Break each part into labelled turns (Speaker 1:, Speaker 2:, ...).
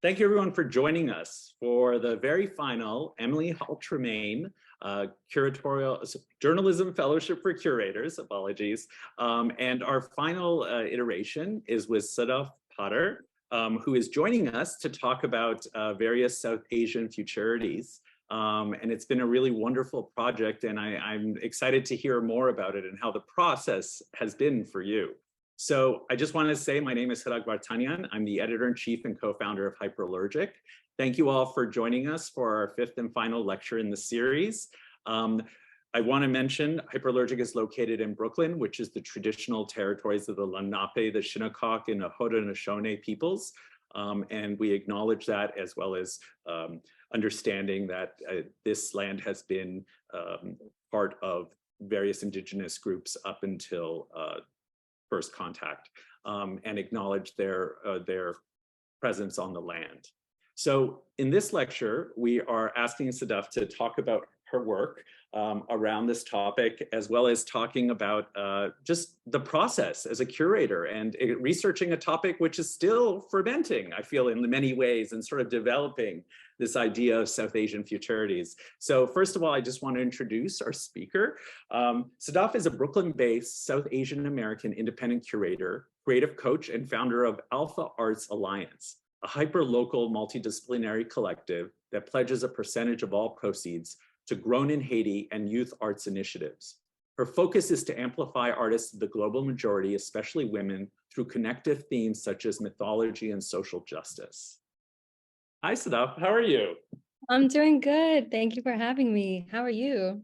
Speaker 1: Thank you everyone for joining us for the very final Emily Hall-Tremaine Curatorial Journalism Fellowship for Curators, apologies. And our final iteration is with Sadaf Padder, who is joining us to talk about various South Asian futurities. And it's been a really wonderful project, and I'm excited to hear more about it and how the process has been for you. So I just want to say my name is Hirak Vartanian. I'm the editor-in-chief and co-founder of Hyperallergic. Thank you all for joining us for our fifth and final lecture in the series. I want to mention Hyperallergic is located in Brooklyn, which is the traditional territories of the Lenape, the Shinnecock, and the Haudenosaunee peoples. And we acknowledge that, as well as understanding that this land has been part of various indigenous groups up until first contact, and acknowledge their presence on the land. So in this lecture, we are asking Sadaf to talk about her work around this topic, as well as talking about just the process as a curator and researching a topic which is still fermenting, I feel, in many ways, and sort of developing this idea of South Asian futurities. So first of all, I just want to introduce our speaker. Sadaf is a Brooklyn-based South Asian American independent curator, creative coach, and founder of Alpha Arts Alliance, a hyper-local multidisciplinary collective that pledges a percentage of all proceeds to Grown in Haiti and youth arts initiatives. Her focus is to amplify artists of the global majority, especially women, through connective themes such as mythology and social justice. Hi, Sadaf, how are you?
Speaker 2: I'm doing good. Thank you for having me. How are you?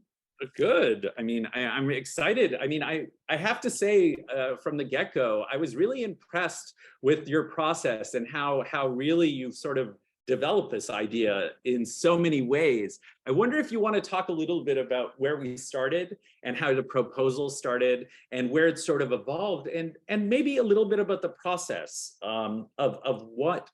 Speaker 1: Good. I mean, I'm excited. I mean, I have to say from the get-go, I was really impressed with your process and how really you've sort of developed this idea in so many ways. I wonder if you want to talk a little bit about where we started and how the proposal started and where it sort of evolved, and maybe a little bit about the process of what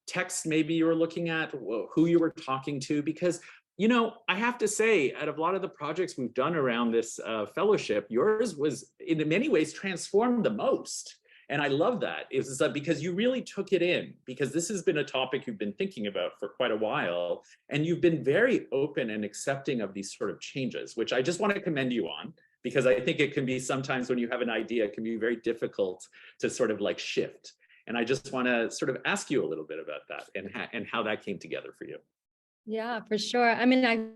Speaker 1: text maybe you were looking at, who you were talking to, because, you know, I have to say, out of a lot of the projects we've done around this fellowship, yours was in many ways transformed the most. And I love that. It's because you really took it in, because this has been a topic you've been thinking about for quite a while, and you've been very open and accepting of these sort of changes, which I just want to commend you on, because I think it can be sometimes when you have an idea, it can be very difficult to sort of like shift. And I just want to sort of ask you a little bit about that and how that came together for you.
Speaker 2: Yeah, for sure. I mean,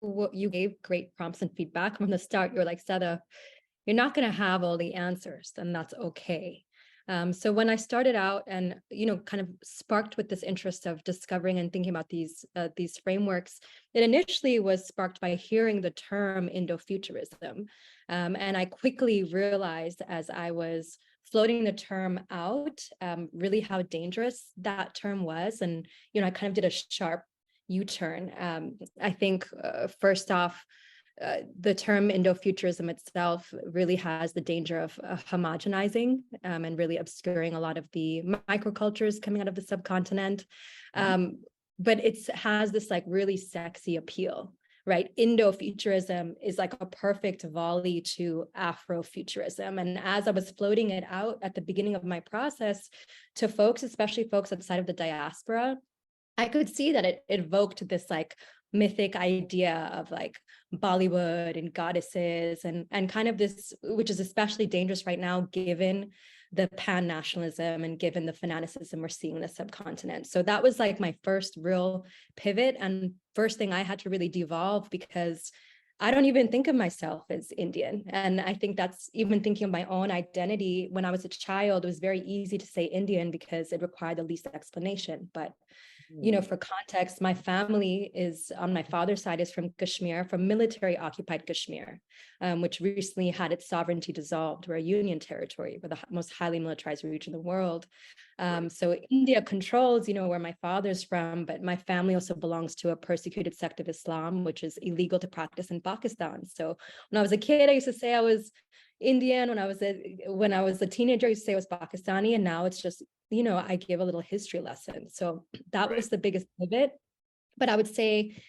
Speaker 2: you gave great prompts and feedback from the start. You're like, Sada, you're not going to have all the answers, and that's okay. So when I started out and, kind of sparked with this interest of discovering and thinking about these frameworks, it initially was sparked by hearing the term Indo-futurism. And I quickly realized as I was floating the term out, really how dangerous that term was. And, I kind of did a sharp U-turn. I think first off, the term Indo-futurism itself really has the danger of homogenizing and really obscuring a lot of the microcultures coming out of the subcontinent. But it has this like really sexy appeal, right? Indo-futurism is like a perfect volley to Afro-futurism. And as I was floating it out at the beginning of my process to folks, especially folks outside of the diaspora, I could see that it evoked this like mythic idea of like Bollywood and goddesses and kind of this, which is especially dangerous right now, given the pan-nationalism and given the fanaticism we're seeing in the subcontinent. So that was like my first real pivot and first thing I had to really devolve, because I don't even think of myself as Indian. And I think that's even thinking of my own identity. When I was a child, it was very easy to say Indian because it required the least explanation. But for context, my family is on my father's side is from Kashmir, from military occupied Kashmir, which recently had its sovereignty dissolved. We're a union territory. We're the most highly militarized region in the world. So India controls, where my father's from, but my family also belongs to a persecuted sect of Islam, which is illegal to practice in Pakistan. So when I was a kid, I used to say I was Indian. When I was a teenager, I used to say I was Pakistani, and now it's just, I give a little history lesson. So that was the biggest pivot. But I would say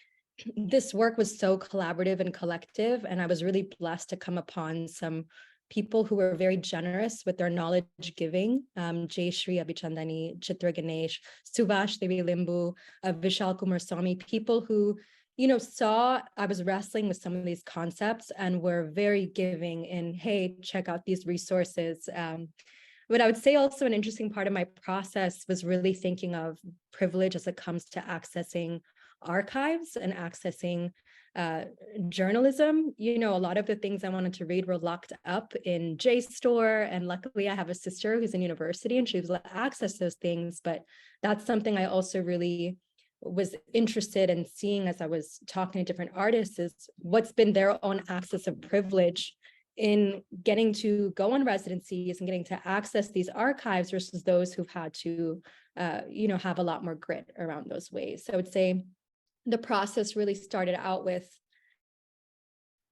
Speaker 2: this work was so collaborative and collective, and I was really blessed to come upon some people who were very generous with their knowledge giving, Jay Shri Abhichandani, Chitra Ganesh, Suvash Devi Limbu, Vishal Kumar Swami, people who, saw I was wrestling with some of these concepts and were very giving in, hey, check out these resources. But I would say also an interesting part of my process was really thinking of privilege as it comes to accessing archives and accessing journalism. A lot of the things I wanted to read were locked up in JSTOR, and luckily I have a sister who's in university and she was able to access those things. But that's something I also really was interested in seeing as I was talking to different artists, is what's been their own access of privilege in getting to go on residencies and getting to access these archives versus those who've had to, have a lot more grit around those ways. So I would say the process really started out with,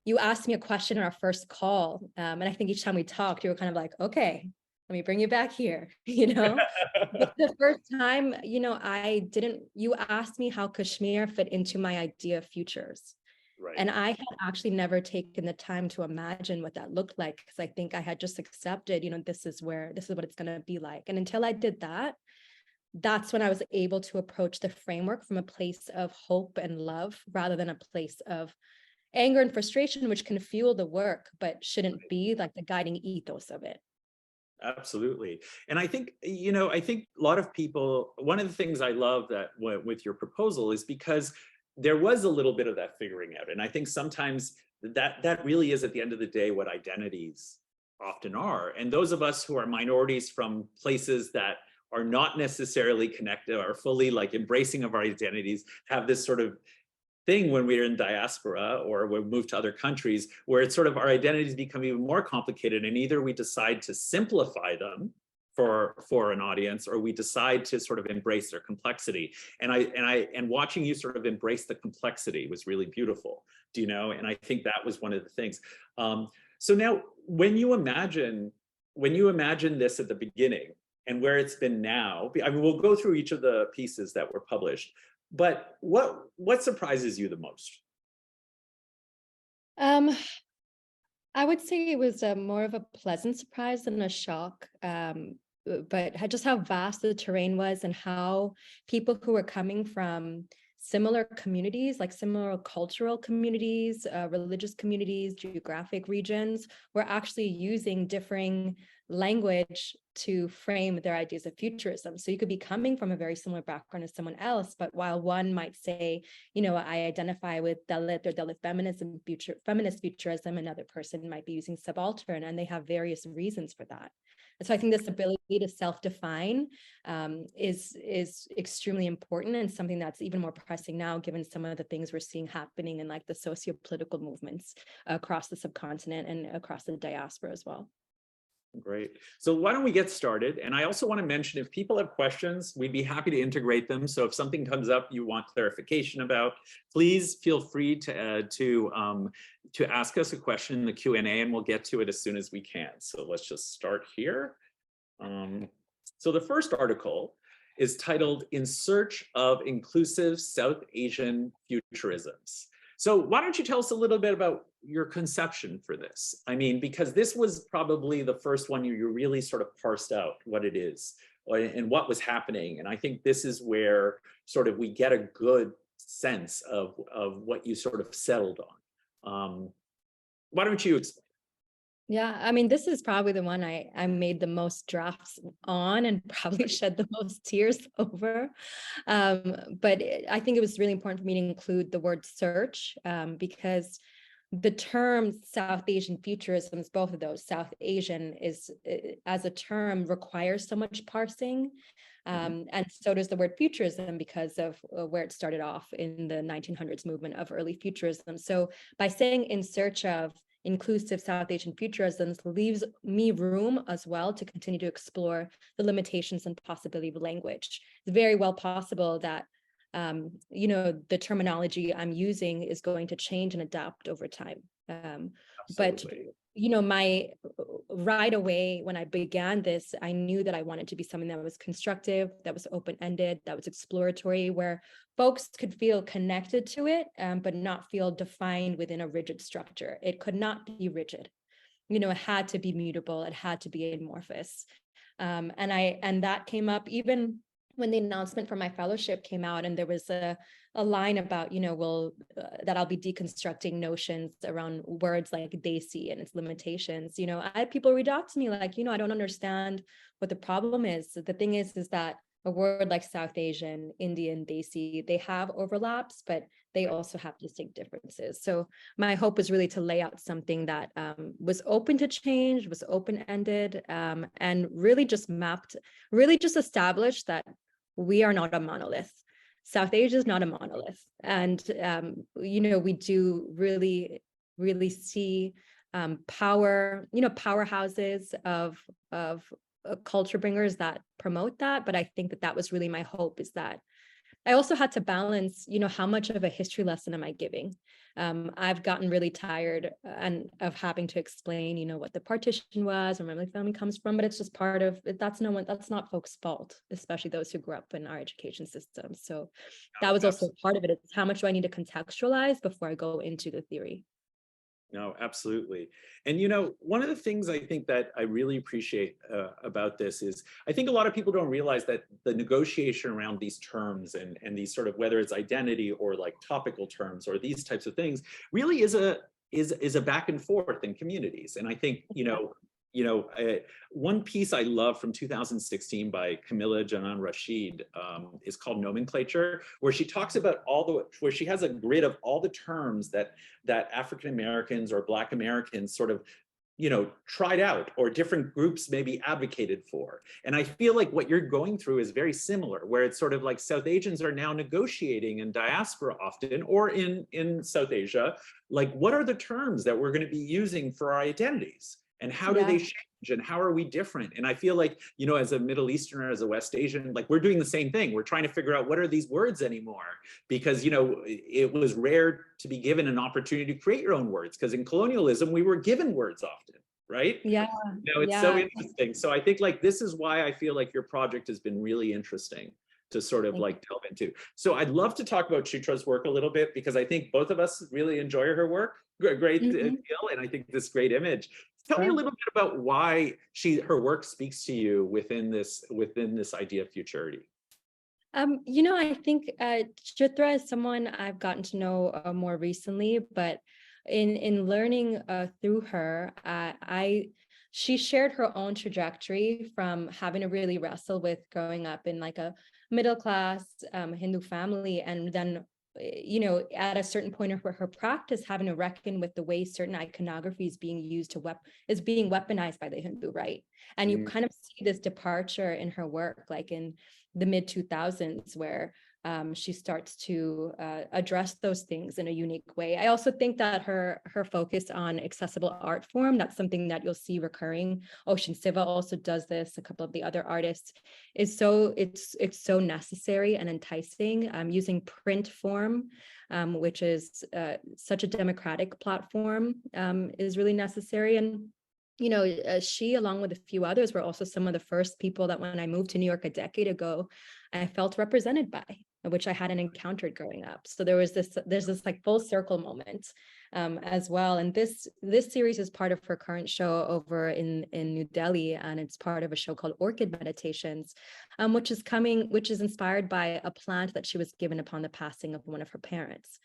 Speaker 2: you asked me a question in our first call. And I think each time we talked, you were kind of like, okay, let me bring you back here, But the first time, you asked me how Kashmir fit into my idea of futures.
Speaker 1: Right.
Speaker 2: And I had actually never taken the time to imagine what that looked like, because I think I had just accepted, this is what it's going to be like. And until I did that, that's when I was able to approach the framework from a place of hope and love rather than a place of anger and frustration, which can fuel the work, but shouldn't be like the guiding ethos of it.
Speaker 1: Absolutely. And I think, I think a lot of people, one of the things I love that with your proposal is because there was a little bit of that figuring out. And I think sometimes that really is, at the end of the day, what identities often are. And those of us who are minorities from places that are not necessarily connected or fully like embracing of our identities have this sort of thing when we're in diaspora or we move to other countries where it's sort of our identities become even more complicated, and either we decide to simplify them for an audience, or we decide to sort of embrace their complexity. And watching you sort of embrace the complexity was really beautiful, and I think that was one of the things. So now when you imagine this at the beginning and where it's been now, I mean, we'll go through each of the pieces that were published, but what surprises you the most?
Speaker 2: I would say it was more of a pleasant surprise than a shock. But just how vast the terrain was, and how people who were coming from similar communities, like similar cultural communities, religious communities, geographic regions, were actually using differing language to frame their ideas of futurism. So you could be coming from a very similar background as someone else, but while one might say, I identify with Dalit or Dalit feminism, feminist futurism, another person might be using subaltern, and they have various reasons for that. And so I think this ability to self-define is extremely important, and something that's even more pressing now, given some of the things we're seeing happening in like the socio-political movements across the subcontinent and across the diaspora as well.
Speaker 1: Great. So why don't we get started? And I also want to mention, if people have questions, we'd be happy to integrate them. So if something comes up you want clarification about, please feel free to ask us a question in the Q&A, and we'll get to it as soon as we can. So let's just start here. So the first article is titled "In Search of Inclusive South Asian Futurisms." So why don't you tell us a little bit about your conception for this? I mean, because this was probably the first one you really sort of parsed out what it is and what was happening. And I think this is where sort of we get a good sense of what you sort of settled on. Why don't you explain?
Speaker 2: Yeah, I mean, this is probably the one I made the most drafts on and probably shed the most tears over. But I think it was really important for me to include the word search, because the term South Asian futurisms, both of those, South Asian is as a term requires so much parsing. And so does the word futurism, because of where it started off in the 1900s movement of early futurism. So by saying in search of inclusive South Asian futurisms leaves me room as well to continue to explore the limitations and possibility of language. It's very well possible that the terminology I'm using is going to change and adapt over time. But my right away when I began this, I knew that I wanted to be something that was constructive, that was open-ended, that was exploratory, where folks could feel connected to it, but not feel defined within a rigid structure. It could not be rigid. it had to be mutable, it had to be amorphous. And that came up even when the announcement for my fellowship came out, and there was a line about, that I'll be deconstructing notions around words like desi and its limitations. I had people reach out to me like, I don't understand what the problem is. The thing is that a word like South Asian, Indian, desi, they have overlaps, but they also have distinct differences. So my hope was really to lay out something that was open to change, was open-ended, and really just established that we are not a monolith. South Asia is not a monolith. And, we do really, really see powerhouses of culture bringers that promote that. But I think that was really my hope, is that I also had to balance, how much of a history lesson am I giving? I've gotten really tired of having to explain, what the partition was and where my family comes from, but it's just part of it. That's not folks' fault, especially those who grew up in our education system. So that was also part of it. It's how much do I need to contextualize before I go into the theory?
Speaker 1: No, absolutely. And, one of the things I think that I really appreciate about this is I think a lot of people don't realize that the negotiation around these terms and these sort of, whether it's identity or like topical terms or these types of things, really is a back and forth in communities. And I think, one piece I love from 2016 by Camilla Janan Rashid is called Nomenclature, where she talks about where she has a grid of all the terms that African Americans or Black Americans sort of, tried out, or different groups maybe advocated for. And I feel like what you're going through is very similar, where it's sort of like South Asians are now negotiating in diaspora often, or in South Asia, like, what are the terms that we're going to be using for our identities? And how do they change, and how are we different? And I feel like, as a Middle Easterner, as a West Asian, like, we're doing the same thing. We're trying to figure out what are these words anymore, because, it was rare to be given an opportunity to create your own words, because in colonialism, we were given words often, right?
Speaker 2: Yeah.
Speaker 1: It's so interesting. So I think like, this is why I feel like your project has been really interesting to sort of like delve into. So I'd love to talk about Chitra's work a little bit, because I think both of us really enjoy her work. Great deal, and I think this great image. Tell me a little bit about why her work speaks to you within this idea of futurity.
Speaker 2: I think Chitra is someone I've gotten to know more recently, but in learning through her, she shared her own trajectory from having to really wrestle with growing up in like a middle class Hindu family, and then at a certain point of her practice, having to reckon with the way certain iconography is being used is being weaponized by the Hindu right. And you kind of see this departure in her work, like in the mid 2000s, where she starts to address those things in a unique way. I also think that her focus on accessible art form, that's something that you'll see recurring. Ocean Siva also does this. A couple of the other artists it's so necessary and enticing. Using print form, which is such a democratic platform, is really necessary. And she, along with a few others, were also some of the first people that when I moved to New York a decade ago, I felt represented by, which I hadn't encountered growing up. So there's this like full circle moment as well. And this series is part of her current show over in New Delhi, and it's part of a show called Orchid Meditations, which is inspired by a plant that she was given upon the passing of one of her parents.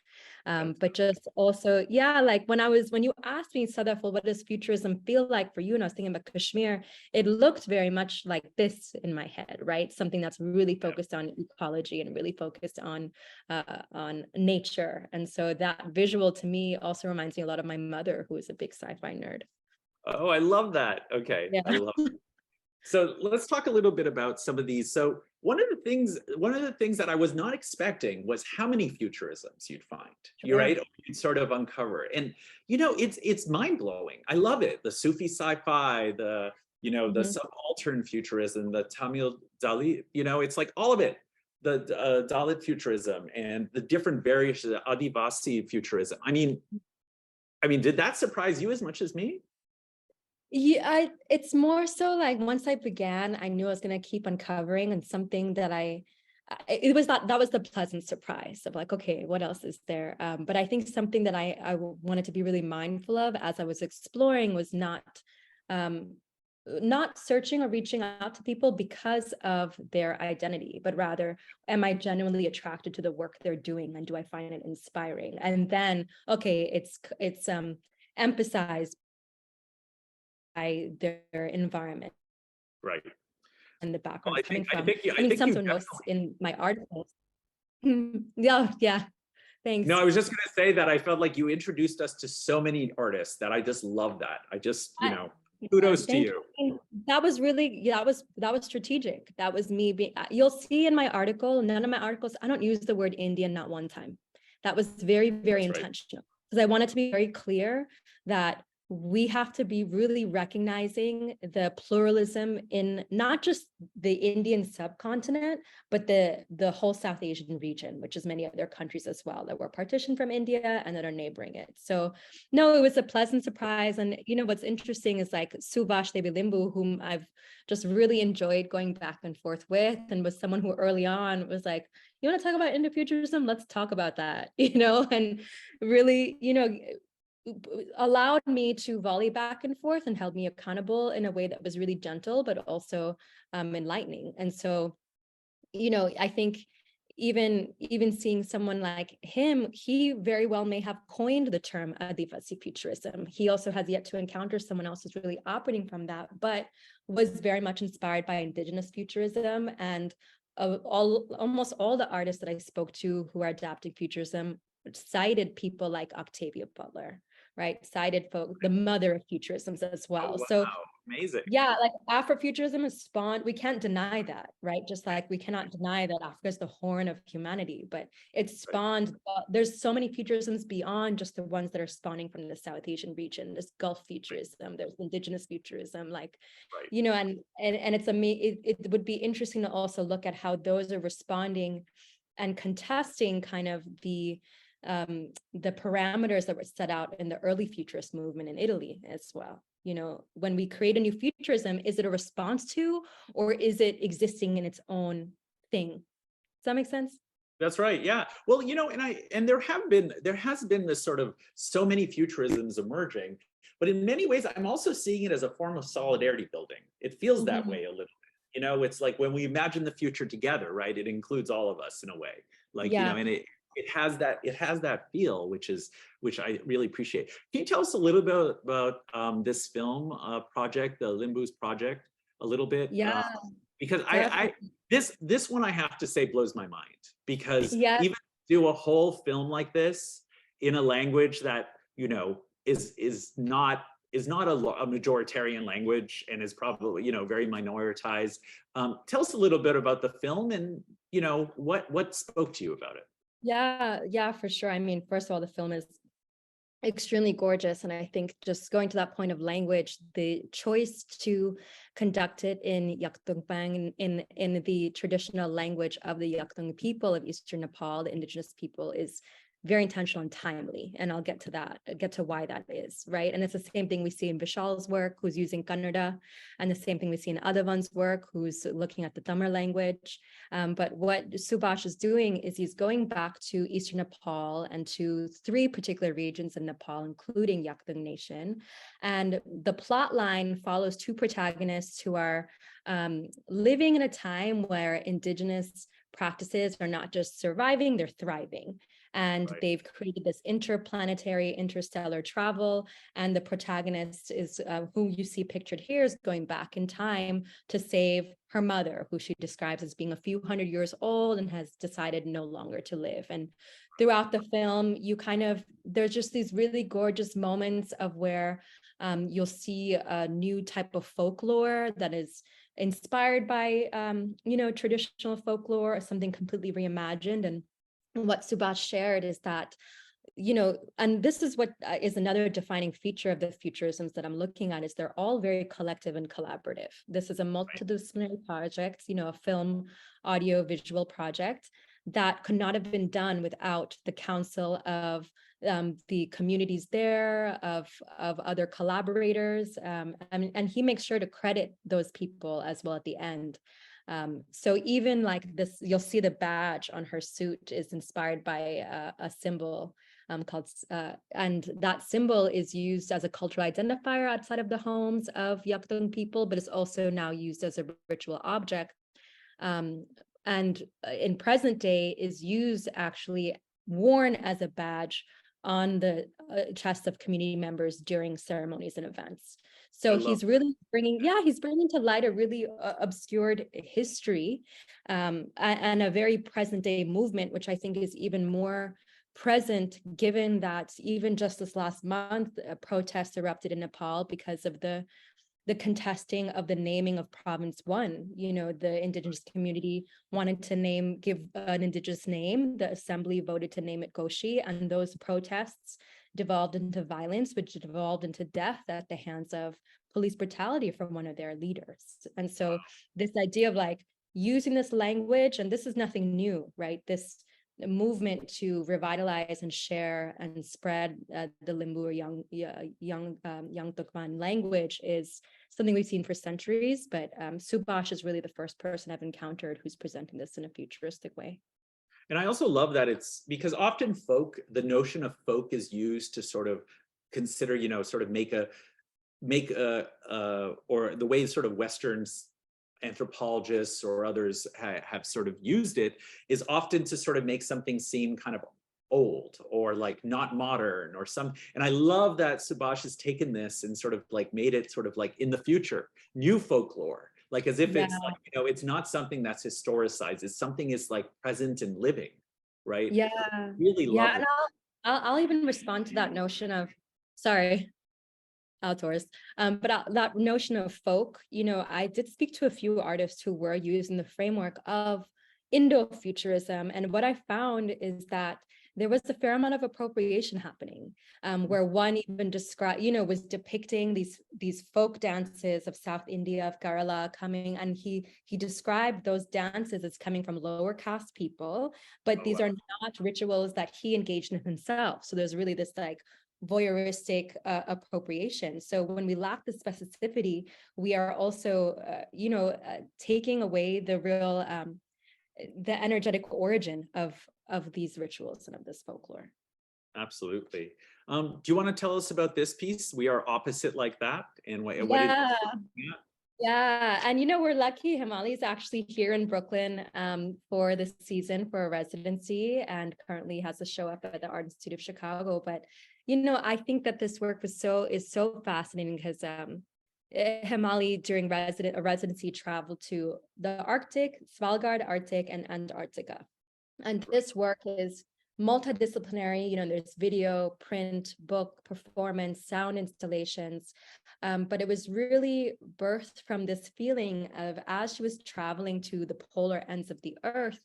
Speaker 2: But just also, like when you asked me, Sadaf, what does futurism feel like for you? And I was thinking about Kashmir, it looked very much like this in my head, right? Something that's really focused on ecology and really focused on nature. And so that visual to me also reminds me a lot of my mother, who is a big sci-fi nerd.
Speaker 1: Oh, I love that. Okay. Yeah. I love it. So let's talk a little bit about some of these. So one of the things that I was not expecting was how many futurisms you'd find, right? You'd sort of uncover. And, it's mind-blowing. I love it. The Sufi sci-fi, the subaltern futurism, the Tamil Dalit, it's like all of it. The Dalit futurism and the different variations of Adivasi futurism. I mean, did that surprise you as much as me?
Speaker 2: Yeah, it's more so like once I began, I knew I was going to keep uncovering, and something that I it was that was the pleasant surprise of like, okay, what else is there? But I think something that I wanted to be really mindful of as I was exploring was not searching or reaching out to people because of their identity, but rather, am I genuinely attracted to the work they're doing, and do I find it inspiring? And then, okay, it's emphasized by their environment
Speaker 1: Right.
Speaker 2: and the
Speaker 1: Well,
Speaker 2: background
Speaker 1: I
Speaker 2: it's coming
Speaker 1: think I
Speaker 2: from.
Speaker 1: think you
Speaker 2: I
Speaker 1: I
Speaker 2: mean,
Speaker 1: think
Speaker 2: some
Speaker 1: you
Speaker 2: sort of
Speaker 1: definitely.
Speaker 2: notes in my articles. Yeah, yeah.
Speaker 1: No,
Speaker 2: Thanks.
Speaker 1: I was just going to say that I felt like you introduced us to so many artists that I just love that. I just,
Speaker 2: I- yeah,
Speaker 1: kudos to
Speaker 2: thank
Speaker 1: you.
Speaker 2: you. That was really, that was strategic. That was me being, you'll see in my article, none of my articles, I don't use the word Indian not one time. That was very, very
Speaker 1: That's right.
Speaker 2: intentional, because I wanted to be very clear that we have to be really recognizing the pluralism in not just the Indian subcontinent, but the whole South Asian region, which is many other countries as well that were partitioned from India and that are neighboring it. So no, it was a pleasant surprise. And what's interesting is like Subhash Devi Limbu, whom I've just really enjoyed going back and forth with, and was someone who early on was like, you want to talk about Indo-Futurism? Let's talk about that, and really, allowed me to volley back and forth and held me accountable in a way that was really gentle, but also enlightening. And so, I think even seeing someone like him, he very well may have coined the term Adivasi futurism. He also has yet to encounter someone else who's really operating from that, but was very much inspired by indigenous futurism. And almost all the artists that I spoke to who are adapting futurism cited people like Octavia Butler, right? Cited the mother of futurisms as well.
Speaker 1: Oh, wow.
Speaker 2: So
Speaker 1: Amazing.
Speaker 2: yeah, like Afrofuturism is spawned. We can't deny that, right? Just like we cannot deny that Africa is the horn of humanity, but it's spawned. There's so many futurisms beyond just the ones that are spawning from the South Asian region. There's Gulf futurism, there's indigenous futurism, like,
Speaker 1: Right.
Speaker 2: and it's it would be interesting to also look at how those are responding and contesting kind of the parameters that were set out in the early futurist movement in Italy as well. When we create a new futurism, is it a response to, or is it existing in its own thing? Does that make sense?
Speaker 1: That's right. Yeah. Well, and there has been this sort of so many futurisms emerging, but in many ways, I'm also seeing it as a form of solidarity building. It feels that way a little bit. It's like when we imagine the future together, right? It includes all of us in a way. Like,
Speaker 2: Yeah.
Speaker 1: and it has that feel, which I really appreciate. Can you tell us a little bit about this film project, the Limbu's project, a little bit?
Speaker 2: Yeah.
Speaker 1: Because this one I have to say blows my mind, because
Speaker 2: Yeah.
Speaker 1: even do a whole film like this in a language that is not a majoritarian language and is probably very minoritized. Tell us a little bit about the film and what spoke to you about it.
Speaker 2: Yeah, for sure. I mean, first of all, the film is extremely gorgeous. And I think just going to that point of language, the choice to conduct it in Yakdungpang, in the traditional language of the Yakdung people of Eastern Nepal, the indigenous people, is very intentional and timely. And I'll get to why that is, right? And it's the same thing we see in Vishal's work, who's using Kannada, and the same thing we see in Adavan's work, who's looking at the Tamil language. But what Subhash is doing is he's going back to Eastern Nepal and to 3 particular regions in Nepal, including Yakdung Nation. And the plot line follows 2 protagonists who are living in a time where indigenous practices are not just surviving, they're thriving. And they've created this interplanetary, interstellar travel. And the protagonist is who you see pictured here is going back in time to save her mother, who she describes as being a few hundred years old and has decided no longer to live. And throughout the film, there's just these really gorgeous moments of where you'll see a new type of folklore that is inspired by, traditional folklore, or something completely reimagined. And what Subhash shared is that, and this is what is another defining feature of the futurisms that I'm looking at, is they're all very collective and collaborative. This is a multidisciplinary project, a film, audio, visual project that could not have been done without the counsel of the communities there, of other collaborators. And he makes sure to credit those people as well at the end. So even like this, you'll see the badge on her suit is inspired by a symbol called, and that symbol is used as a cultural identifier outside of the homes of Yakdung people, but it's also now used as a ritual object. And in present day is used actually worn as a badge on the chest of community members during ceremonies and events. So he's really bringing, he's bringing to light a really obscured history and a very present day movement, which I think is even more present given that even just this last month, protests erupted in Nepal because of the contesting of the naming of Province 1. You know, the indigenous community wanted to give an indigenous name. The assembly voted to name it Goshi, and those protests devolved into violence, which devolved into death at the hands of police brutality from one of their leaders. And so this idea of like using this language, and this is nothing new, right? This movement to revitalize and share and spread the Limbu or young Tukman language is something we've seen for centuries, but Subhash is really the first person I've encountered who's presenting this in a futuristic way.
Speaker 1: And I also love that it's because often the notion of folk is used to sort of consider, you know, sort of make a, or the way sort of Westerns anthropologists or others have sort of used it is often to sort of make something seem kind of old or like not modern or some. And I love that Subhash has taken this and sort of like made it sort of like in the future, new folklore, like as if it's like, you know, it's not something that's historicized, it's something is like present and living, right?
Speaker 2: Yeah,
Speaker 1: Really love it.
Speaker 2: I'll even respond to that notion of, sorry, outdoors. But that notion of folk, you know, I did speak to a few artists who were using the framework of Indo-futurism. And what I found is that there was a fair amount of appropriation happening, where one even described, you know, was depicting these folk dances of South India, of Kerala coming, and he described those dances as coming from lower caste people, but these are not rituals that he engaged in himself. So there's really this like voyeuristic appropriation. So when we lack the specificity, we are also, taking away the real, the energetic origin of these rituals and of this folklore.
Speaker 1: Absolutely. Do you want to tell us about this piece? We are opposite like that. And what
Speaker 2: Yeah, and you know, we're lucky. Himali is actually here in Brooklyn for this season for a residency and currently has a show up at the Art Institute of Chicago. But, you know, I think that this work is so fascinating because Himali during a residency traveled to the Arctic, Svalbard Arctic, and Antarctica. And this work is multidisciplinary, you know, there's video, print, book, performance, sound installations, but it was really birthed from this feeling of, as she was traveling to the polar ends of the earth,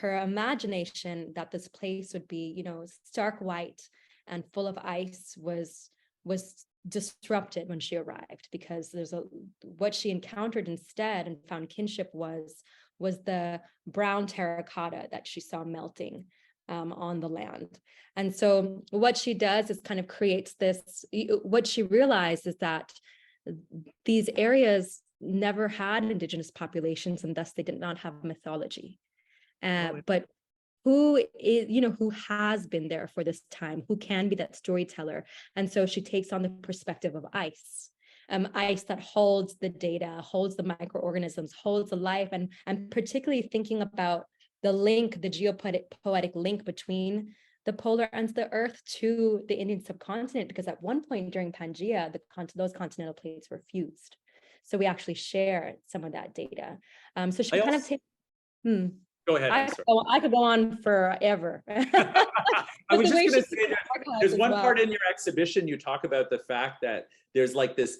Speaker 2: her imagination that this place would be, you know, stark white and full of ice was disrupted when she arrived, because what she encountered instead and found kinship was the brown terracotta that she saw melting on the land. And so what she does is kind of creates this, what she realized is that these areas never had indigenous populations, and thus they did not have mythology. But who has been there for this time, who can be that storyteller? And so she takes on the perspective of ice. Ice that holds the data, holds the microorganisms, holds the life, and particularly thinking about the geopoetic link between the polar ends of the earth to the Indian subcontinent, because at one point during Pangea, those continental plates were fused. So we actually share some of that data. So she kind of takes.
Speaker 1: Go ahead.
Speaker 2: I could go on forever.
Speaker 1: I was just going to say there's one part in your exhibition, you talk about the fact that there's like this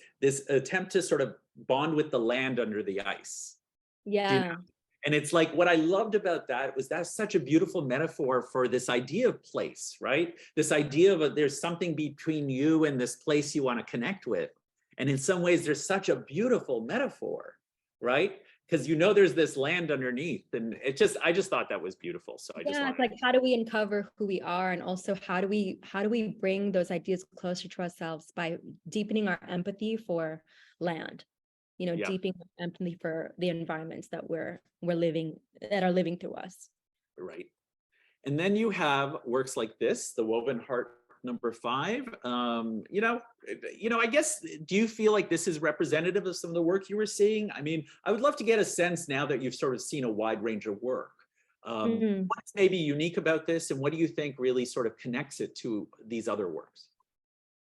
Speaker 1: attempt to sort of bond with the land under the ice.
Speaker 2: Yeah.
Speaker 1: You know? And it's like, what I loved about that was that's such a beautiful metaphor for this idea of place, right? This idea of there's something between you and this place you want to connect with. And in some ways, there's such a beautiful metaphor, right? Because you know there's this land underneath, and I just thought that was beautiful. So it's
Speaker 2: like, how do we uncover who we are, and also how do we bring those ideas closer to ourselves by deepening our empathy for land?
Speaker 1: Yeah.
Speaker 2: deeping empathy for the environments that we're living, that are living through us.
Speaker 1: Right. And then you have works like this, the Woven Heart #5. I guess, do you feel like this is representative of some of the work you were seeing? I mean, I would love to get a sense now that you've sort of seen a wide range of work. What's maybe unique about this, and what do you think really sort of connects it to these other works?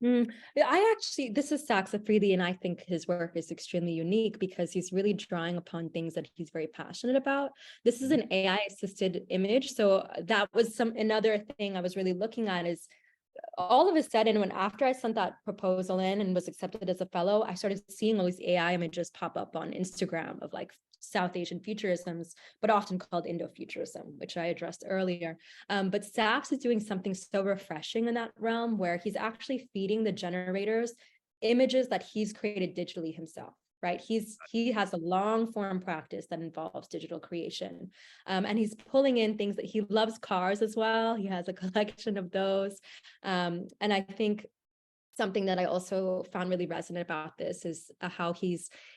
Speaker 2: This is Saxafridi, and I think his work is extremely unique because he's really drawing upon things that he's very passionate about. This is an AI assisted image. So that was another thing I was really looking at is all of a sudden, after I sent that proposal in and was accepted as a fellow, I started seeing all these AI images pop up on Instagram of like South Asian futurisms, but often called Indo-futurism, which I addressed earlier. But Safs is doing something so refreshing in that realm where he's actually feeding the generators images that he's created digitally himself. Right. He has a long form practice that involves digital creation. And he's pulling in things that he loves cars as well. He has a collection of those. And I think something that I also found really resonant about this is how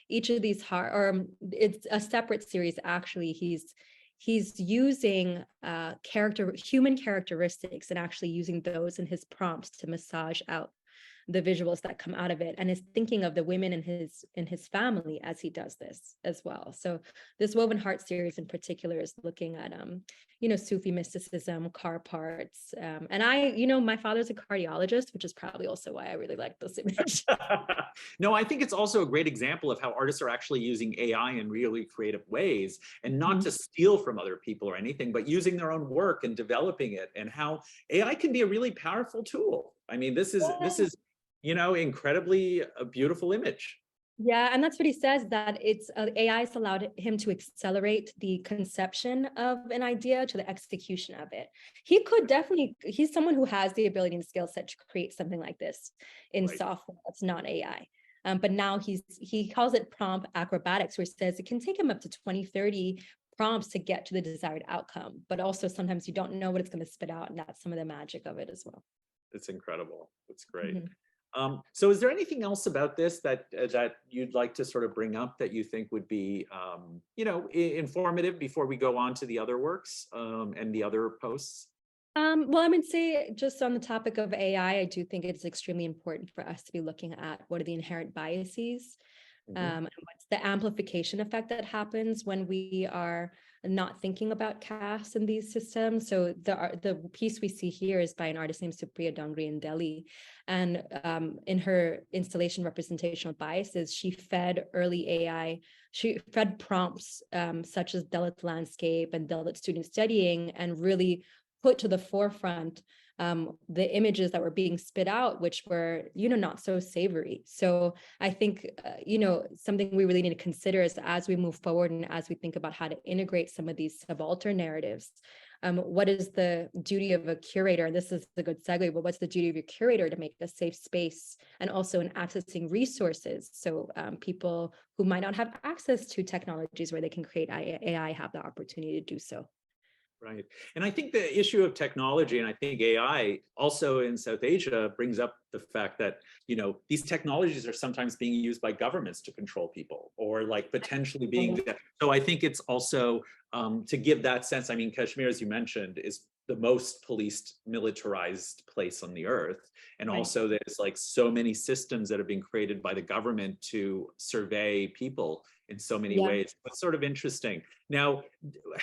Speaker 2: each of these it's a separate series. Actually, he's using human characteristics and actually using those in his prompts to massage out the visuals that come out of it, and is thinking of the women in his family as he does this as well. So this Woven Heart series in particular is looking at Sufi mysticism, car parts, and my father's a cardiologist, which is probably also why I really like this image.
Speaker 1: No, I think it's also a great example of how artists are actually using AI in really creative ways, and not to steal from other people or anything, but using their own work and developing it, and how AI can be a really powerful tool. I mean, this is incredibly a beautiful image.
Speaker 2: Yeah, and that's what he says, that it's AI has allowed him to accelerate the conception of an idea to the execution of it. He's someone who has the ability and skill set to create something like this in software that's not AI. But now he calls it prompt acrobatics, where he says it can take him up to 20, 30 prompts to get to the desired outcome. But also sometimes you don't know what it's going to spit out, and that's some of the magic of it as well.
Speaker 1: It's incredible. It's great. So is there anything else about this that you'd like to sort of bring up that you think would be, informative before we go on to the other works and the other posts?
Speaker 2: Well, I would say just on the topic of AI, I do think it's extremely important for us to be looking at what are the inherent biases, and what's the amplification effect that happens when we are not thinking about caste in these systems. So the piece we see here is by an artist named Supriya Dongri in Delhi. And in her installation Representational Biases, she fed prompts such as Dalit landscape and Dalit student studying, and really put to the forefront the images that were being spit out, which were, not so savory. So I think, something we really need to consider is as we move forward and as we think about how to integrate some of these subaltern narratives, what is the duty of a curator? And this is a good segue, but what's the duty of your curator to make a safe space, and also in accessing resources? So people who might not have access to technologies where they can create AI have the opportunity to do so.
Speaker 1: Right. And I think the issue of technology, and I think AI also in South Asia, brings up the fact that, these technologies are sometimes being used by governments to control people, or like potentially being. So I think it's also to give that sense. I mean, Kashmir, as you mentioned, is the most policed, militarized place on the earth. And also there's like so many systems that have been created by the government to survey people in so many ways. It's sort of interesting. Now,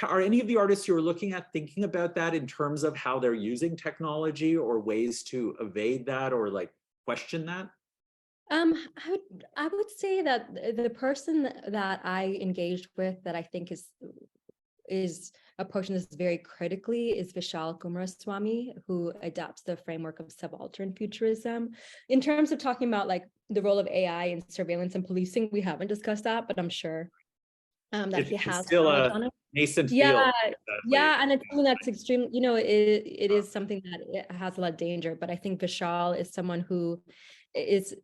Speaker 1: are any of the artists you were looking at thinking about that in terms of how they're using technology, or ways to evade that, or like question that?
Speaker 2: I would say that the person that I engaged with that I think is approaching this very critically is Vishal Kumaraswamy, who adapts the framework of subaltern futurism. In terms of talking about like the role of AI in surveillance and policing, we haven't discussed that, but I'm sure that he has
Speaker 1: still a
Speaker 2: on it.
Speaker 1: nascent field.
Speaker 2: Yeah, and it's something that's extreme. It is something that it has a lot of danger. But I think Vishal is someone who is.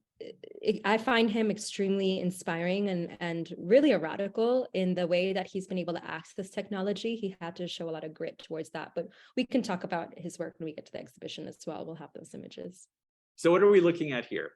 Speaker 2: I find him extremely inspiring and really a radical in the way that he's been able to access technology. He had to show a lot of grit towards that, but we can talk about his work when we get to the exhibition as well. We'll have those images.
Speaker 1: So what are we looking at here?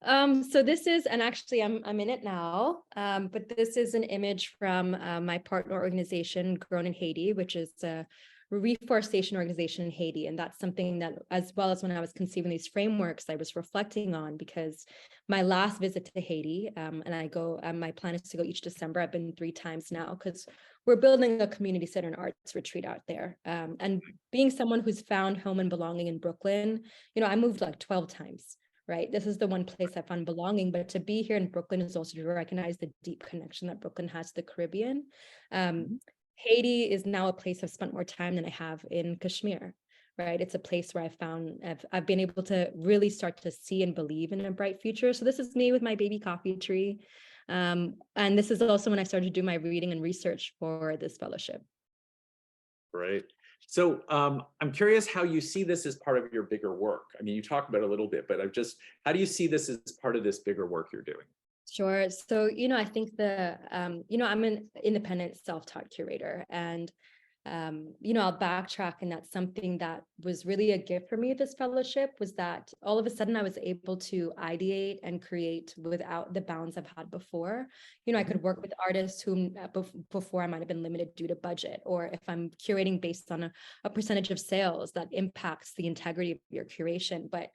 Speaker 2: So this is, and actually I'm in it now, but this is an image from my partner organization, Grown in Haiti, which is a reforestation organization in Haiti. And that's something that, as well as when I was conceiving these frameworks, I was reflecting on, because my last visit to Haiti, and I go, my plan is to go each December. I've been 3 times now, because we're building a community center and arts retreat out there. And being someone who's found home and belonging in Brooklyn, I moved like 12 times. Right. This is the one place I found belonging, but to be here in Brooklyn is also to recognize the deep connection that Brooklyn has to the Caribbean. Haiti is now a place I've spent more time than I have in Kashmir. Right. It's a place where I've been able to really start to see and believe in a bright future. So this is me with my baby coffee tree. And this is also when I started to do my reading and research for this fellowship.
Speaker 1: Right. So I'm curious how you see this as part of your bigger work. I mean, you talk about it a little bit, but how do you see this as part of this bigger work you're doing?
Speaker 2: Sure. So, I think I'm an independent self-taught curator, and I'll backtrack, and that's something that was really a gift for me. This fellowship was that all of a sudden I was able to ideate and create without the bounds I've had before. I could work with artists whom before I might have been limited due to budget, or if I'm curating based on a percentage of sales, that impacts the integrity of your curation. But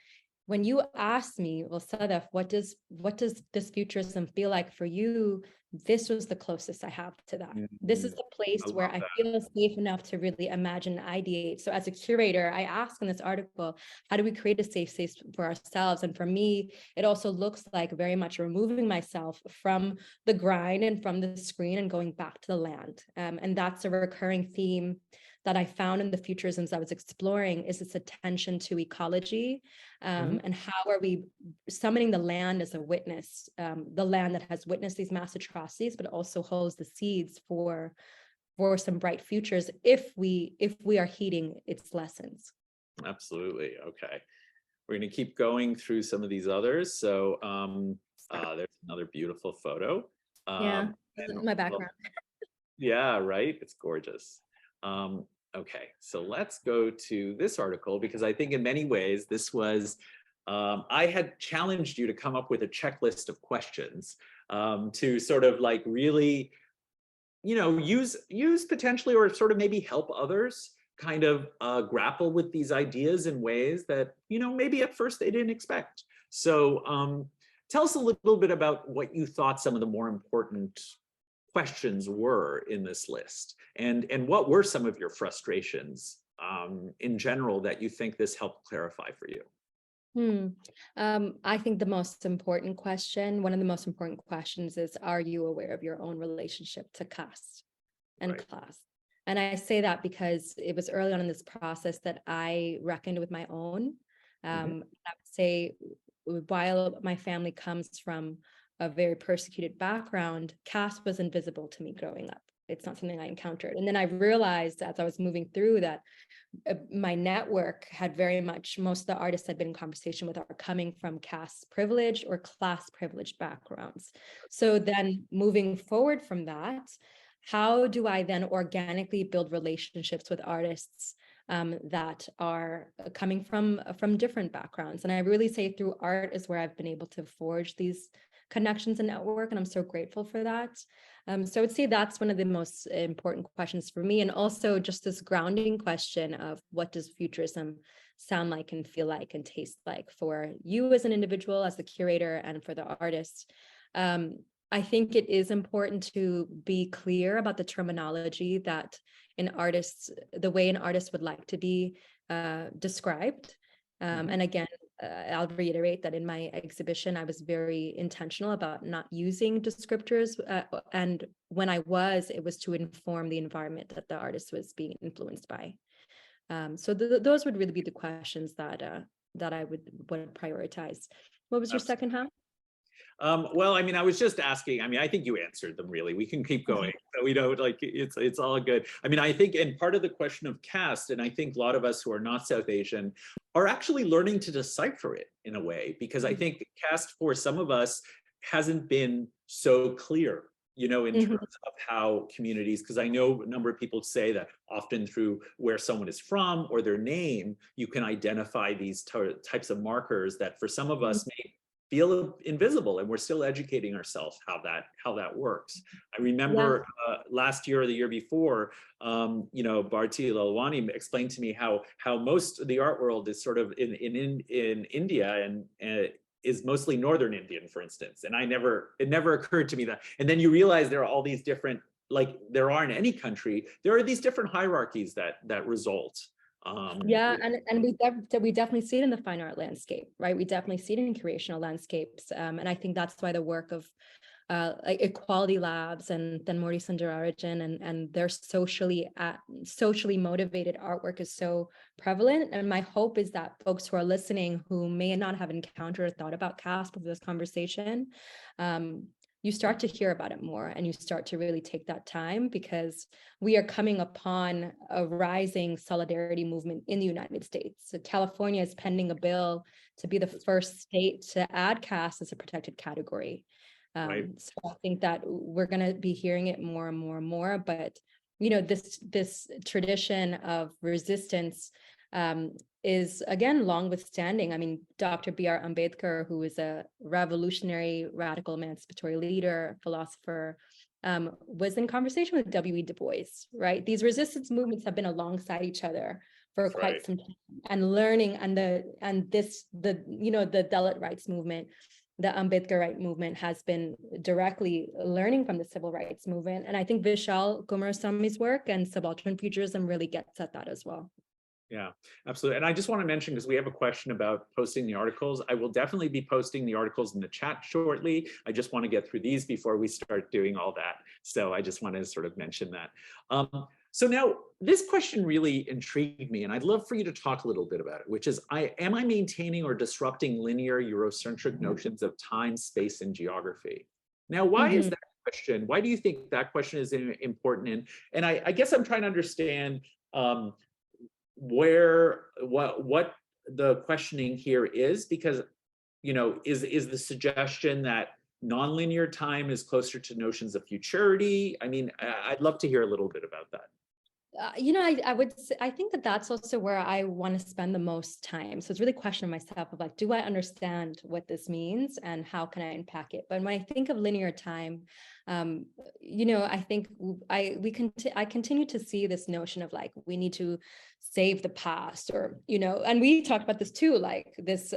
Speaker 2: when you asked me, well, Sadaf, what does this futurism feel like for you? This was the closest I have to that. This is the place where I feel safe enough to really imagine and ideate. So as a curator, I ask in this article, how do we create a safe space for ourselves? And for me, it also looks like very much removing myself from the grind and from the screen and going back to the land. And that's a recurring theme that I found in the futurisms I was exploring, is this attention to ecology, and how are we summoning the land as a witness, the land that has witnessed these mass atrocities, but also holds the seeds for some bright futures if we are heeding its lessons.
Speaker 1: Absolutely. Okay. We're going to keep going through some of these others. So there's another beautiful photo.
Speaker 2: Yeah, my background.
Speaker 1: Yeah, right. It's gorgeous. Okay, so let's go to this article, because I think in many ways this was, I had challenged you to come up with a checklist of questions to sort of like really, use potentially, or sort of maybe help others kind of grapple with these ideas in ways that, maybe at first they didn't expect. So tell us a little bit about what you thought some of the more important questions were in this list, and what were some of your frustrations in general that you think this helped clarify for you?
Speaker 2: I think the most important question, one of the most important questions, is, are you aware of your own relationship to caste and class? And I say that because it was early on in this process that I reckoned with my own. I would say, while my family comes from a very persecuted background, caste was invisible to me growing up. It's not something I encountered. And then I realized as I was moving through that my network had very much, most of the artists I'd been in conversation with are coming from caste privilege or class privileged backgrounds. So then moving forward from that, how do I then organically build relationships with artists that are coming from different backgrounds? And I really say through art is where I've been able to forge these connections and network, and I'm so grateful for that. So I would say that's one of the most important questions for me, and also just this grounding question of, what does futurism sound like and feel like and taste like for you as an individual, as the curator, and for the artist? I think it is important to be clear about the terminology that the way an artist would like to be described. And again, I'll reiterate that in my exhibition, I was very intentional about not using descriptors. And when I was, it was to inform the environment that the artist was being influenced by. So those would really be the questions that I would prioritize. What was your second half?
Speaker 1: Well, I mean, I was just asking. I mean, I think you answered them really. We can keep going. So we don't like it's all good. I mean, I think, and part of the question of caste, and I think a lot of us who are not South Asian are actually learning to decipher it in a way, because I think caste for some of us hasn't been so clear, in terms of how communities, because I know a number of people say that often through where someone is from or their name, you can identify these types of markers that for some of us may feel invisible, and we're still educating ourselves how that works. I remember last year or the year before, you know, Bharti Lalwani explained to me how most of the art world is sort of in India, and is mostly Northern Indian, for instance. And it never occurred to me that. And then you realize there are all these different, like there are in any country, there are these different hierarchies that result.
Speaker 2: Yeah, and we definitely see it in the fine art landscape, right? We definitely see it in curational landscapes, and I think that's why the work of like Equality Labs and then Morty Sundararajan and their socially motivated artwork is so prevalent. And my hope is that folks who are listening who may not have encountered or thought about caste before this conversation, you start to hear about it more, and you start to really take that time, because we are coming upon a rising solidarity movement in the United States. So California is pending a bill to be the first state to add caste as a protected category.
Speaker 1: Right.
Speaker 2: So I think that we're going to be hearing it more and more and more. But, you know, this tradition of resistance is, again, long withstanding. I mean, Dr. B.R. Ambedkar, who is a revolutionary, radical emancipatory leader, philosopher, was in conversation with W.E. Du Bois, right? These resistance movements have been alongside each other for quite some time, and learning, and the Dalit rights movement, the Ambedkar right movement, has been directly learning from the civil rights movement. And I think Vishal Kumaraswamy's work and Subaltern Futurism really gets at that as well.
Speaker 1: Yeah, absolutely. And I just want to mention, because we have a question about posting the articles, I will definitely be posting the articles in the chat shortly. I just want to get through these before we start doing all that. So I just want to sort of mention that. So now this question really intrigued me, and I'd love for you to talk a little bit about it, which is, am I maintaining or disrupting linear Eurocentric notions of time, space, and geography? Now, why is that question? Why do you think that question is important? And I guess I'm trying to understand what the questioning here is, because, you know, is the suggestion that nonlinear time is closer to notions of futurity? I mean, I'd love to hear a little bit about that.
Speaker 2: You know, I would say, I think that that's also where I want to spend the most time. So it's really questioning myself of like, do I understand what this means and how can I unpack it? But when I think of linear time, you know, I think I continue to see this notion of like, we need to save the past, or, you know, and we talked about this too, like this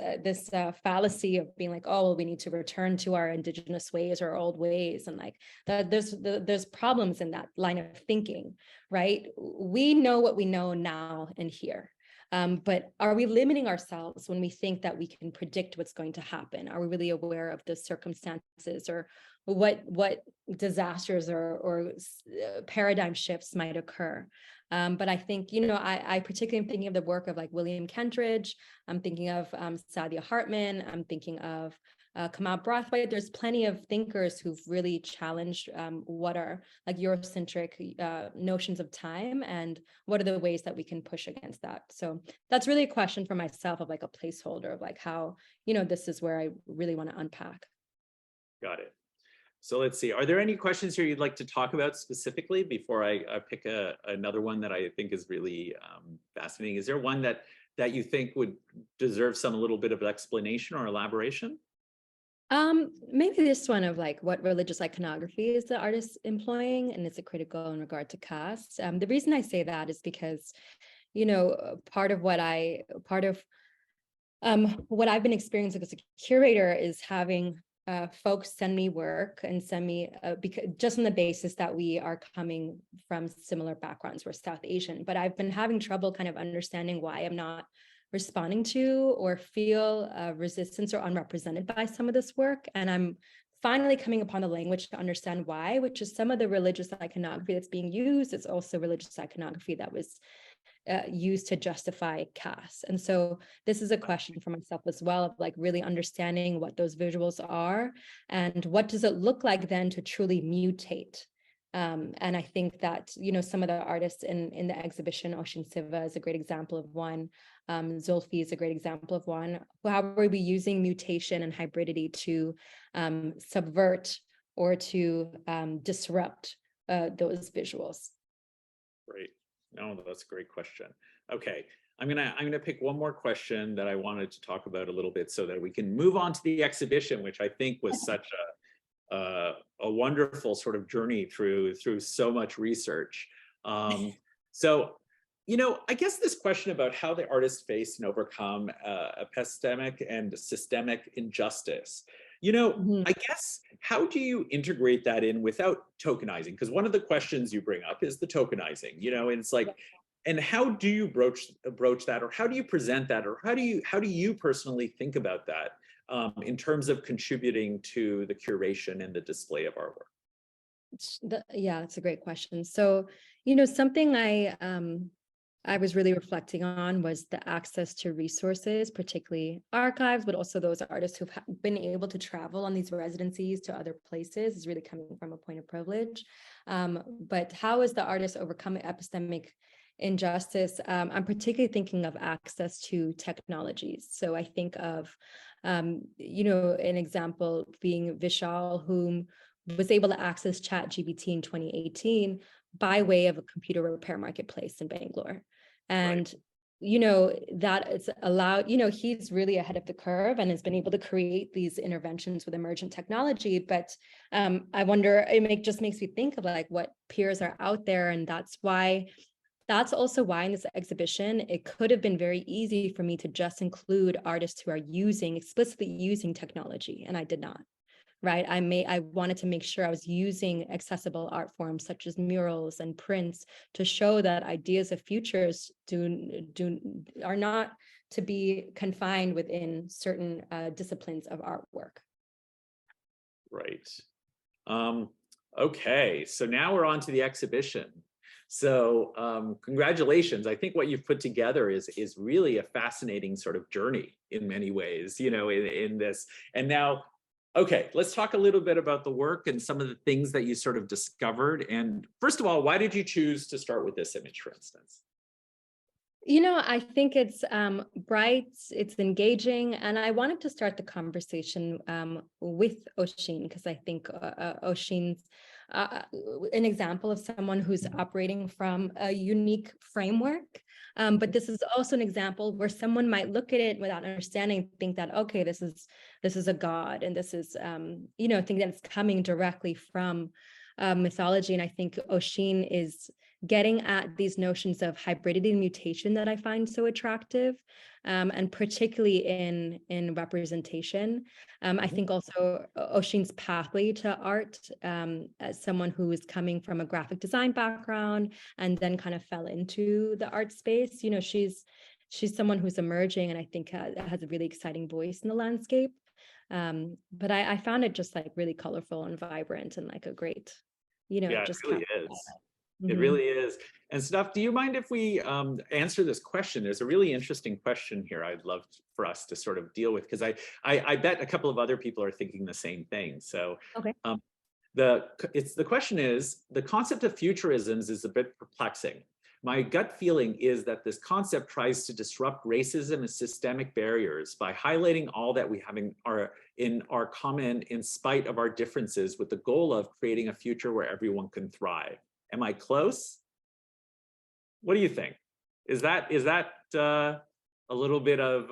Speaker 2: fallacy of being like, oh, well, we need to return to our indigenous ways or old ways. And like there's problems in that line of thinking, right? We know what we know now and here. But are we limiting ourselves when we think that we can predict what's going to happen? Are we really aware of the circumstances, or what disasters or paradigm shifts might occur? But I think, you know, I particularly am thinking of the work of like William Kentridge. I'm thinking of Saadia Hartman. I'm thinking of Kamal Brathwaite. There's plenty of thinkers who've really challenged what are like Eurocentric notions of time, and what are the ways that we can push against that. So that's really a question for myself of like a placeholder of like how, you know, this is where I really want to unpack.
Speaker 1: Got it. So let's see, are there any questions here you'd like to talk about specifically before I pick another one that I think is really fascinating? Is there one that you think would deserve some little bit of explanation or elaboration?
Speaker 2: Maybe this one of like, what religious iconography is the artist employing, and is it critical in regard to caste? The reason I say that is because, you know, part of what I've been experiencing as a curator is having folks send me work and send me because just on the basis that we are coming from similar backgrounds, we're South Asian, but I've been having trouble kind of understanding why I'm not responding to or feel resistance or unrepresented by some of this work. And I'm finally coming upon the language to understand why, which is some of the religious iconography that's being used. It's also religious iconography that was used to justify caste. And so this is a question for myself as well, of like really understanding what those visuals are and what does it look like then to truly mutate. And I think that, you know, some of the artists in the exhibition, Oshin Siva is a great example of one. Zulfi is a great example of one. How are we using mutation and hybridity to subvert or to disrupt those visuals?
Speaker 1: Great. No, that's a great question. Okay, I'm gonna pick one more question that I wanted to talk about a little bit so that we can move on to the exhibition, which I think was such a wonderful sort of journey through so much research. Um, so, I guess this question about how the artists face and overcome epistemic and systemic injustice.
Speaker 2: Mhm.
Speaker 1: I guess, how do you integrate that in without tokenizing? Because one of the questions you bring up is the tokenizing, and it's like, and how do you broach that, or how do you present that, or how do you personally think about that in terms of contributing to the curation and the display of artwork?
Speaker 2: Yeah, that's a great question. So, something I was really reflecting on was the access to resources, particularly archives, but also those artists who've been able to travel on these residencies to other places is really coming from a point of privilege. But how is the artist overcoming epistemic injustice? I'm particularly thinking of access to technologies. So I think of, an example being Vishal, whom was able to access ChatGPT in 2018 by way of a computer repair marketplace in Bangalore.
Speaker 1: Right.
Speaker 2: And, that it's allowed, he's really ahead of the curve and has been able to create these interventions with emergent technology. But I wonder, just makes me think of like what peers are out there. And that's also why in this exhibition, it could have been very easy for me to just include artists who are explicitly using technology, and I did not. Right. I wanted to make sure I was using accessible art forms such as murals and prints to show that ideas of futures are not to be confined within certain disciplines of artwork.
Speaker 1: Right. Um, okay, so now we're on to the exhibition. So congratulations. I think what you've put together is really a fascinating sort of journey in many ways, in this. And now, okay, let's talk a little bit about the work and some of the things that you sort of discovered. And first of all, why did you choose to start with this image, for instance?
Speaker 2: I think it's bright, it's engaging, and I wanted to start the conversation with Oshin because I think Oshin's uh, an example of someone who's operating from a unique framework. But this is also an example where someone might look at it without understanding, think that, okay, this is a god, and this is think that it's coming directly from mythology. And I think Oshin is getting at these notions of hybridity and mutation that I find so attractive, and particularly in representation. I think also Oshin's pathway to art, as someone who is coming from a graphic design background and then kind of fell into the art space. She's someone who's emerging and I think has a really exciting voice in the landscape. But I found it just like really colorful and vibrant and like a great,
Speaker 1: Yeah, it
Speaker 2: just
Speaker 1: really
Speaker 2: cap.
Speaker 1: is. It
Speaker 2: Mhm.
Speaker 1: really is. And Sadaf, do you mind if we answer this question? There's a really interesting question here I'd love for us to sort of deal with, because I bet a couple of other people are thinking the same thing. So
Speaker 2: Okay.
Speaker 1: um, the question is, the concept of futurisms is a bit perplexing. My gut feeling is that this concept tries to disrupt racism and systemic barriers by highlighting all that we have in our common in spite of our differences, with the goal of creating a future where everyone can thrive. Am I close? What do you think? Is that a little bit of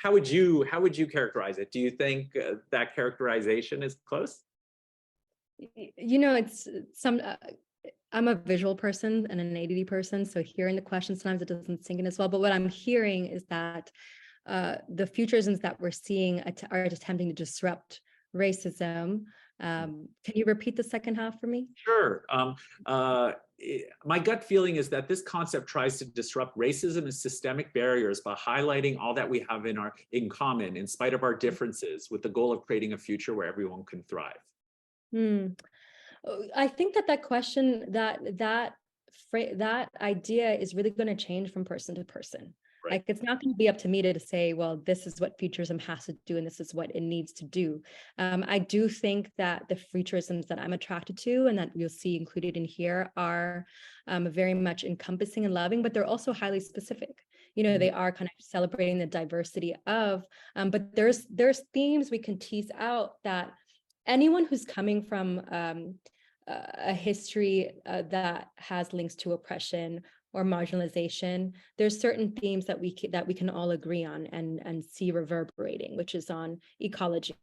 Speaker 1: how would you characterize it? Do you think that characterization is close?
Speaker 2: It's some I'm a visual person and an ADD person, so hearing the question sometimes it doesn't sink in as well. But what I'm hearing is that the futurisms that we're seeing are attempting to disrupt racism. Can you repeat the second half for me?
Speaker 1: Sure. My gut feeling is that this concept tries to disrupt racism and systemic barriers by highlighting all that we have in common, in spite of our differences, with the goal of creating a future where everyone can thrive.
Speaker 2: Hmm. I think that question, that idea is really going to change from person to person.
Speaker 1: Right.
Speaker 2: Like it's not going to be up to me to say, well, this is what futurism has to do and this is what it needs to do. I do think that the futurisms that I'm attracted to and that you'll see included in here are very much encompassing and loving, but they're also highly specific. They are kind of celebrating the diversity of, but there's themes we can tease out that anyone who's coming from a history that has links to oppression or marginalization, there's certain themes that we can all agree on and see reverberating, which is on ecology,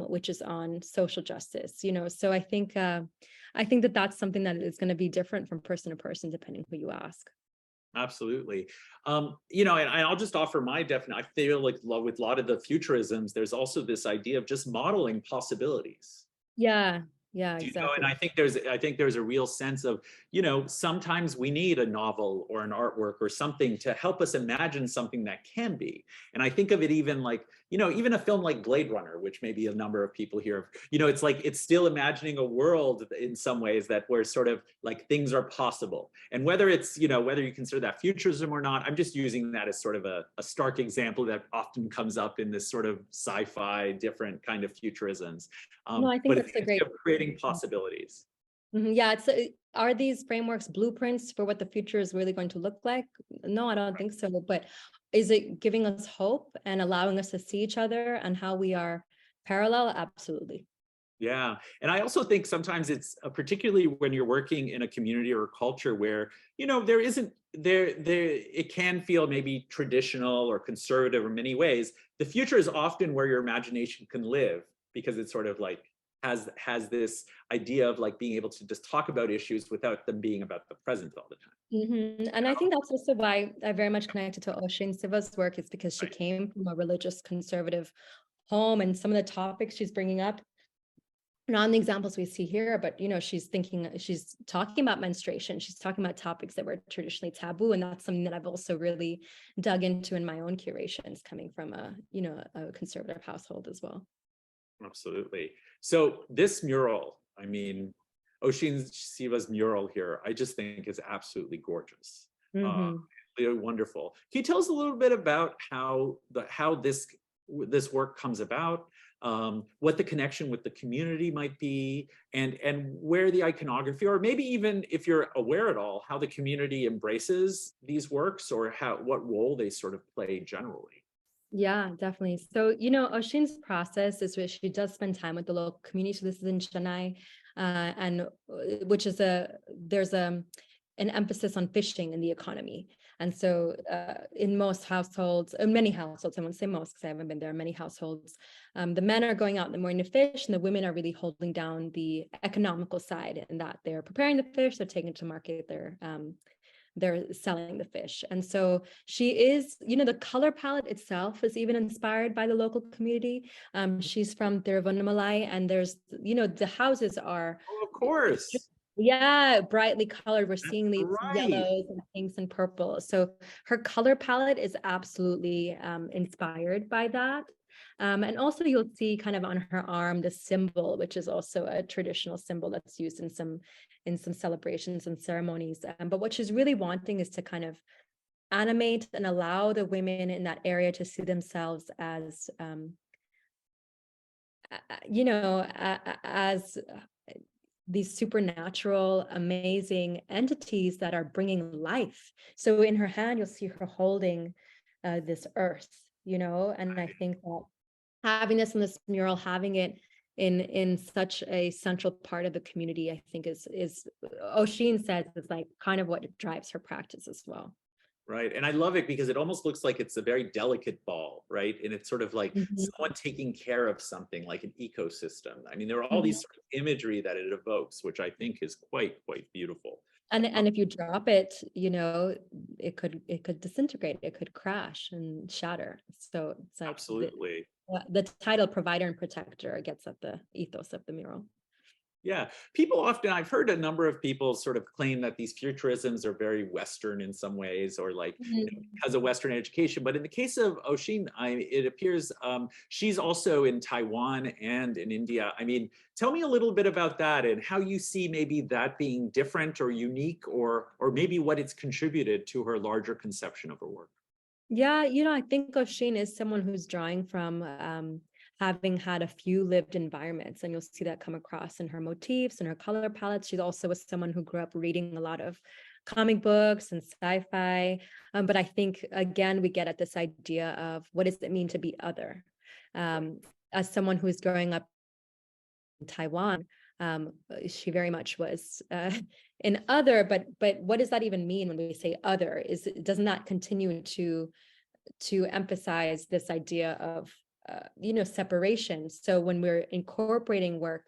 Speaker 2: which is on social justice. So I think that that's something that is going to be different from person to person depending who you ask.
Speaker 1: Absolutely. And I'll just offer my definition. I feel like with a lot of the futurisms, there's also this idea of just modeling possibilities.
Speaker 2: Yeah, yeah,
Speaker 1: And
Speaker 2: exactly.
Speaker 1: I think there's a real sense of, sometimes we need a novel or an artwork or something to help us imagine something that can be. And I think of it even like, even a film like Blade Runner, which maybe a number of people here, it's like it's still imagining a world in some ways that where sort of like things are possible. And whether it's, whether you consider that futurism or not, I'm just using that as sort of a stark example that often comes up in this sort of sci-fi different kind of futurisms.
Speaker 2: No, I think
Speaker 1: But it's
Speaker 2: that's a great.
Speaker 1: of creating possibilities.
Speaker 2: Yeah, are these frameworks blueprints for what the future is really going to look like? No, I don't think so. But is it giving us hope and allowing us to see each other and how we are parallel? Absolutely.
Speaker 1: Yeah. And I also think sometimes it's particularly when you're working in a community or a culture where, there isn't it can feel maybe traditional or conservative in many ways. The future is often where your imagination can live because it's sort of like has this idea of like being able to just talk about issues without them being about the present all the time.
Speaker 2: And I think that's also why I very much connected to Oisin Siva's work, is because she
Speaker 1: Right.
Speaker 2: came from a religious conservative home, and some of the topics she's bringing up, not in the examples we see here, but she's talking about menstruation. She's talking about topics that were traditionally taboo, and that's something that I've also really dug into in my own curations, coming from a conservative household as well.
Speaker 1: Absolutely. So this mural, I mean, Oisin Siva's mural here, I just think is absolutely gorgeous. Uh,
Speaker 2: Mm-hmm.
Speaker 1: really wonderful. Can you tell us a little bit about how this work comes about, what the connection with the community might be, and where the iconography, or maybe even if you're aware at all, how the community embraces these works, or what role they sort of play generally.
Speaker 2: Yeah, definitely. So, Oisin's process is where she does spend time with the local community. So this is in Chennai, and which is there's an emphasis on fishing in the economy. And so in many households, I won't say most because I haven't been there, many households, the men are going out in the morning to fish, and the women are really holding down the economical side, in that they're preparing the fish, they're taking it to market, they're selling the fish. And so she is, the color palette itself is even inspired by the local community. She's from Tiruvannamalai, and the houses are,
Speaker 1: Oh, of course.
Speaker 2: yeah, brightly colored. We're
Speaker 1: That's
Speaker 2: seeing these
Speaker 1: right.
Speaker 2: yellows and pinks and purple. So her color palette is absolutely inspired by that. And also you'll see kind of on her arm the symbol, which is also a traditional symbol that's used in some celebrations and ceremonies. But what she's really wanting is to kind of animate and allow the women in that area to see themselves as, as these supernatural, amazing entities that are bringing life. So in her hand, you'll see her holding this earth, and I think that having this in this mural, having it in such a central part of the community, I think is Oisin says is like kind of what drives her practice as well.
Speaker 1: Right. And I love it because it almost looks like it's a very delicate ball, right? And it's sort of like
Speaker 2: Mhm.
Speaker 1: someone taking care of something like an ecosystem. I mean, there are all these
Speaker 2: Mhm.
Speaker 1: sort of imagery that it evokes, which I think is quite beautiful.
Speaker 2: And if you drop it, it could disintegrate, it could crash and shatter. So it's like
Speaker 1: Absolutely.
Speaker 2: the title provider and protector gets at the ethos of the mural.
Speaker 1: Yeah, people often, I've heard a number of people sort of claim that these futurisms are very Western in some ways, or like
Speaker 2: Mhm.
Speaker 1: because of Western education. But in the case of Oisin, it appears she's also in Taiwan and in India. I mean, tell me a little bit about that and how you see maybe that being different or unique, or maybe what it's contributed to her larger conception of her work.
Speaker 2: Yeah, I think Oisin is someone who's drawing from having had a few lived environments, and you'll see that come across in her motifs and her color palettes. She's also was someone who grew up reading a lot of comic books and sci-fi. But I think again, we get at this idea of what does it mean to be other?
Speaker 1: Right.
Speaker 2: As someone who's growing up in Taiwan, She very much was an other, but what does that even mean when we say other? Doesn't that continue to emphasize this idea of separation? So when we're incorporating work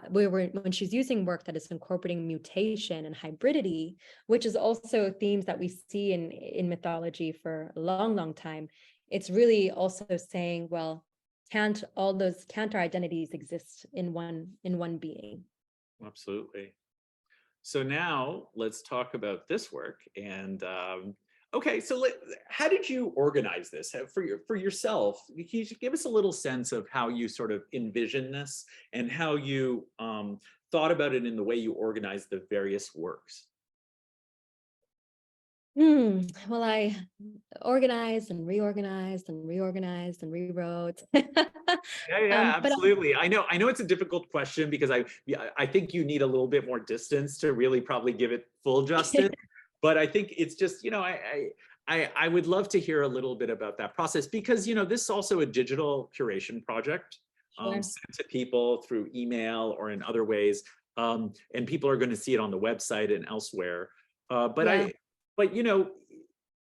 Speaker 2: when she's using work that is incorporating mutation and hybridity, which is also themes that we see in mythology for a long time, it's really also saying, well, can't our identities exist in one being?
Speaker 1: Absolutely. So now let's talk about this work. And okay, so how did you organize this for yourself? Can you give us a little sense of how you sort of envision this and how you thought about it in the way you organized the various works?
Speaker 2: Well, I organized and reorganized and reorganized and rewrote.
Speaker 1: Yeah,
Speaker 2: But
Speaker 1: absolutely. I know it's a difficult question because I think you need a little bit more distance to really probably give it full justice. But I think it's just, I would love to hear a little bit about that process because, this is also a digital curation project
Speaker 2: Sure.
Speaker 1: sent to people through email or in other ways. And people are going to see it on the website and elsewhere.
Speaker 2: Yeah.
Speaker 1: But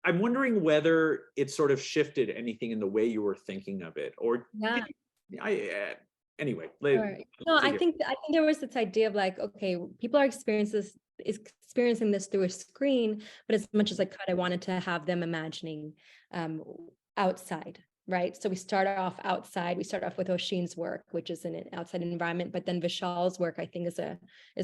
Speaker 1: I'm wondering whether it sort of shifted anything in the way you were thinking of it, or
Speaker 2: Yeah.
Speaker 1: anyway.
Speaker 2: Sure. No, I think there was this idea of like, okay, people are experiencing this through a screen, but as much as I could, I wanted to have them imagining outside, right? So we start off outside. We start off with Oshin's work, which is in an outside environment, but then Vishal's work, I think, is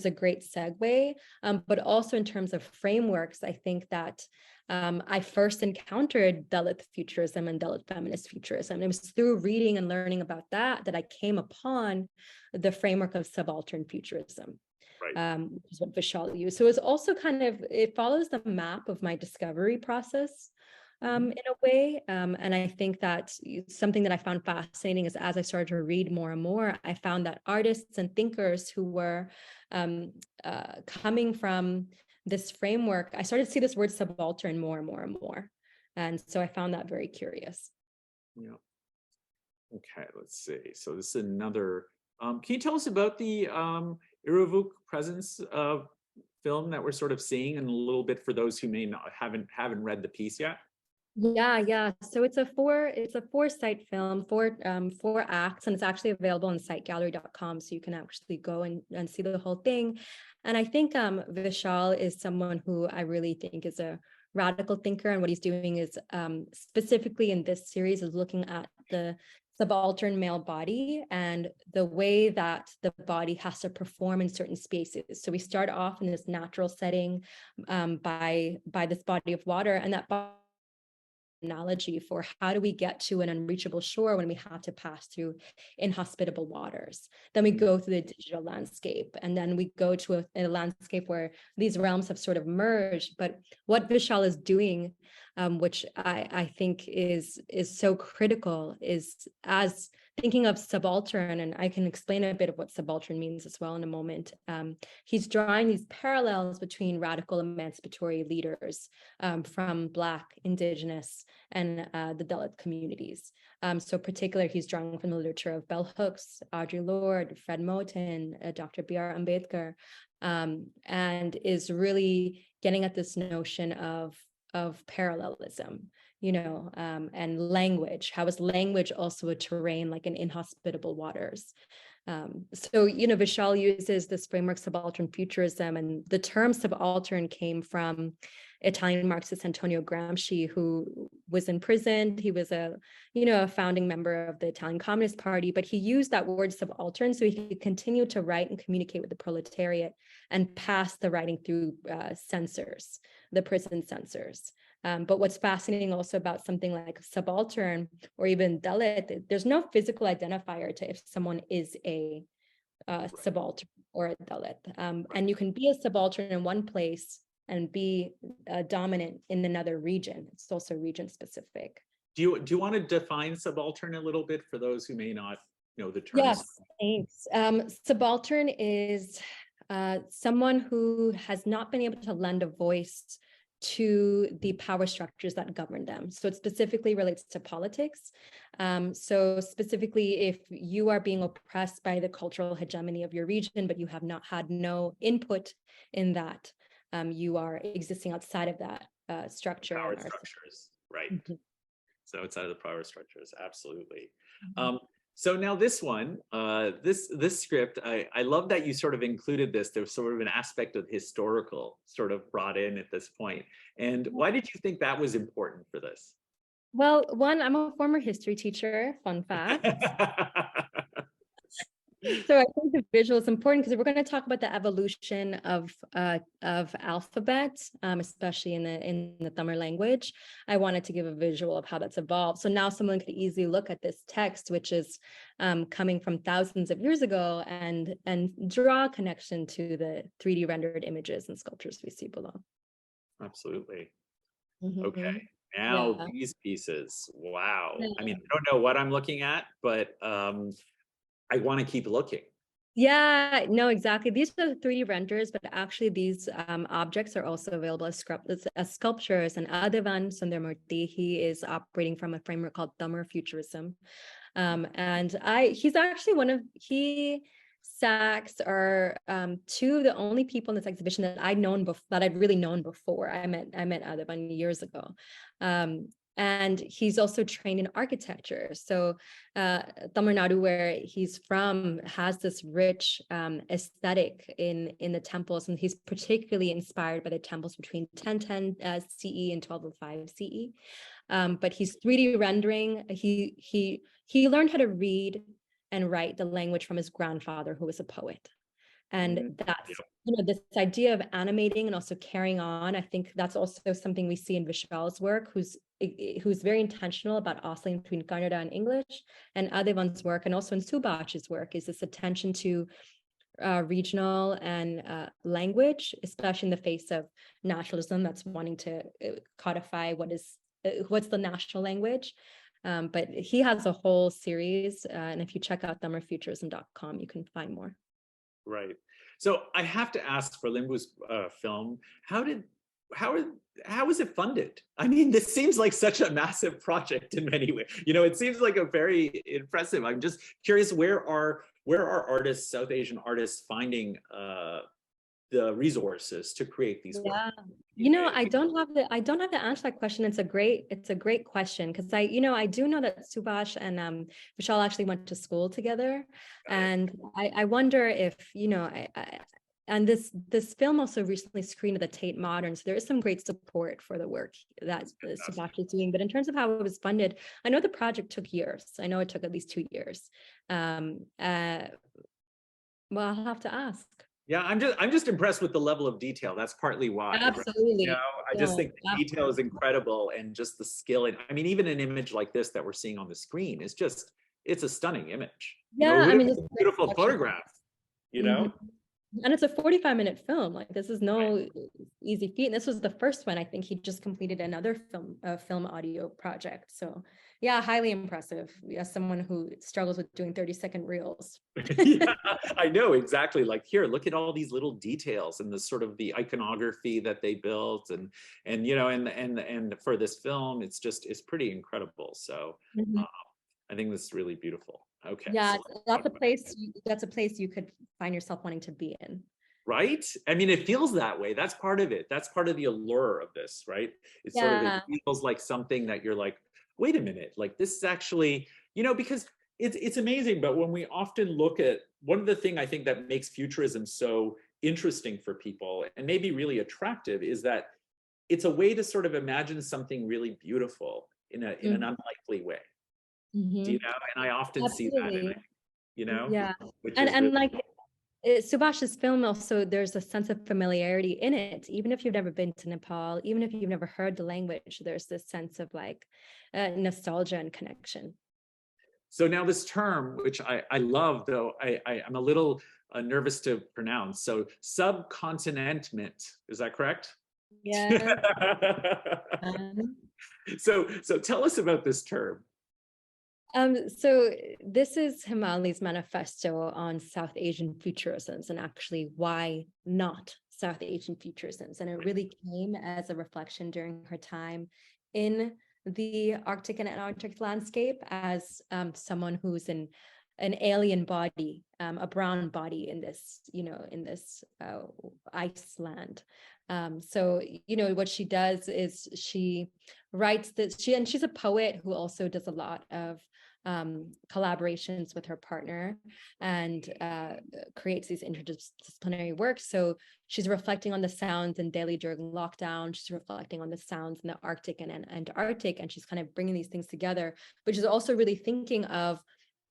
Speaker 2: a great segue. But also in terms of frameworks, I think that I first encountered Dalit futurism and Dalit feminist futurism. It was through reading and learning about that I came upon the framework of subaltern futurism,
Speaker 1: Right.
Speaker 2: which is what Vishal used. So it's also it follows the map of my discovery process in a way. And I think that something that I found fascinating is as I started to read more and more, I found that artists and thinkers who were coming from this framework, I started to see this word subaltern more and more and more. And so I found that very curious.
Speaker 1: Yeah. Okay, let's see. So this is another, can you tell us about the Iruvuk presence of film that we're sort of seeing, and a little bit for those who may not haven't read the piece yet?
Speaker 2: Yeah. So it's a four site film, four acts, and it's actually available on sitegallery.com. So you can actually go and see the whole thing. And I think Vishal is someone who I really think is a radical thinker. And what he's doing is specifically in this series is looking at the subaltern male body and the way that the body has to perform in certain spaces. So we start off in this natural setting by this body of water, and that analogy for how do we get to an unreachable shore when we have to pass through inhospitable waters. Then we go through the digital landscape, and then we go to a landscape where these realms have sort of merged. But what Vishal is doing, which I think is so critical, is as thinking of subaltern, and I can explain a bit of what subaltern means as well in a moment. He's drawing these parallels between radical emancipatory leaders from Black, Indigenous, and the Dalit communities. So particularly, he's drawing from the literature of Bell Hooks, Audre Lorde, Fred Moten, Dr. B.R. Ambedkar, and is really getting at this notion of parallelism, and language. How is language also a terrain like in inhospitable waters? So, Vishal uses this framework subaltern futurism, and the term subaltern came from Italian Marxist Antonio Gramsci, who was imprisoned. He was a founding member of the Italian Communist Party, but he used that word subaltern so he could continue to write and communicate with the proletariat and pass the writing through censors, the prison censors. But what's fascinating also about something like subaltern or even Dalit, there's no physical identifier to if someone is a subaltern or a Dalit. And you can be a subaltern in one place and be dominant in another region. It's also region specific.
Speaker 1: Do you want to define subaltern a little bit for those who may not know the term?
Speaker 2: Yes, thanks. Subaltern is someone who has not been able to lend a voice to the power structures that govern them. So it specifically relates to politics. So specifically, if you are being oppressed by the cultural hegemony of your region, but you have not had no input in that, you are existing outside of that structure.
Speaker 1: Power structures, right.
Speaker 2: Mm-hmm.
Speaker 1: So outside of the power structures, absolutely. So now this one, this script, I love that you sort of included this. There's sort of an aspect of historical sort of brought in at this point. And why did you think that was important for this?
Speaker 2: Well, one, I'm a former history teacher, fun fact. So I think the visual is important because if we're going to talk about the evolution of alphabet, especially in the Tamil language, I wanted to give a visual of how that's evolved. So now someone could easily look at this text, which is coming from thousands of years ago, and draw a connection to the 3D rendered images and sculptures we see below.
Speaker 1: Absolutely.
Speaker 2: Mm-hmm.
Speaker 1: Okay. Now these pieces, wow. I mean, I don't know what I'm looking at, but I want to keep looking.
Speaker 2: Yeah, no, exactly. These are the 3D renders, but actually these objects are also available as sculptures. And Adivan Sundarmurthy, he is operating from a framework called Futurism. And he's actually Sachs are two of the only people in this exhibition that I'd really known before. I met Adivan years ago. And he's also trained in architecture. So Tamil Nadu, where he's from, has this rich aesthetic in the temples, and he's particularly inspired by the temples between 1010 CE and 1205 CE. But he's 3D rendering. He learned how to read and write the language from his grandfather, who was a poet. And that's, this idea of animating and also carrying on. I think that's also something we see in Vishal's work, who's very intentional about oscillating between Kannada and English, and Adivan's work, and also in Subhash's work, is this attention to regional and language, especially in the face of nationalism that's wanting to codify what's the national language. But he has a whole series, and if you check out futurism.com, you can find more.
Speaker 1: Right. So I have to ask, for Limbu's film, how was it funded? I mean, this seems like such a massive project in many ways. It seems like a very impressive. I'm just curious, where are artists, South Asian artists, finding the resources to create these works?
Speaker 2: I don't have the answer to that question. It's a great question, because I do know that Subhash and Vishal actually went to school together, and I wonder if and this film also recently screened at the Tate Modern, so there is some great support for the work that Subhash is doing. But in terms of how it was funded, I know the project took years. I know it took at least 2 years. Well, I'll have to ask.
Speaker 1: Yeah, I'm just impressed with the level of detail. That's partly why.
Speaker 2: Absolutely.
Speaker 1: Right? I just think the detail is incredible, and just the skill. And I mean, even an image like this that we're seeing on the screen is it's a stunning image.
Speaker 2: Yeah,
Speaker 1: it's a beautiful photograph.
Speaker 2: And it's a 45-minute film. Like, this is no easy feat. And this was the first one. I think he just completed another film audio project. So yeah, highly impressive. As someone who struggles with doing 30-second reels.
Speaker 1: Yeah, I know, exactly. Like, here, look at all these little details and the sort of the iconography that they built, and for this film, it's pretty incredible. So I think this is really beautiful. Okay.
Speaker 2: Yeah, so that's a place you could find yourself wanting to be in.
Speaker 1: Right? I mean, it feels that way. That's part of it. That's part of the allure of this, right? It feels like something that you're like, wait a minute, like, this is actually, because it's amazing. But when we often look at, one of the things I think that makes futurism so interesting for people, and maybe really attractive, is that it's a way to sort of imagine something really beautiful in an unlikely way. And I often see that, and
Speaker 2: like Subhash's film, also there's a sense of familiarity in it. Even if you've never been to Nepal, even if you've never heard the language, there's this sense of like nostalgia and connection.
Speaker 1: So now this term, which I love, though I'm a little nervous to pronounce. So subcontinentment, is that correct?
Speaker 2: Yeah.
Speaker 1: So tell us about this term.
Speaker 2: So this is Himali's manifesto on South Asian futurisms, and actually why not South Asian futurisms. And it really came as a reflection during her time in the Arctic and Antarctic landscape as someone who's an alien body, a brown body in this, in this Iceland. So, what she does is she writes this, and she's a poet who also does a lot of collaborations with her partner and creates these interdisciplinary works. So she's reflecting on the sounds in Delhi during lockdown. She's reflecting on the sounds in the Arctic and Antarctic, and she's kind of bringing these things together, but she's also really thinking of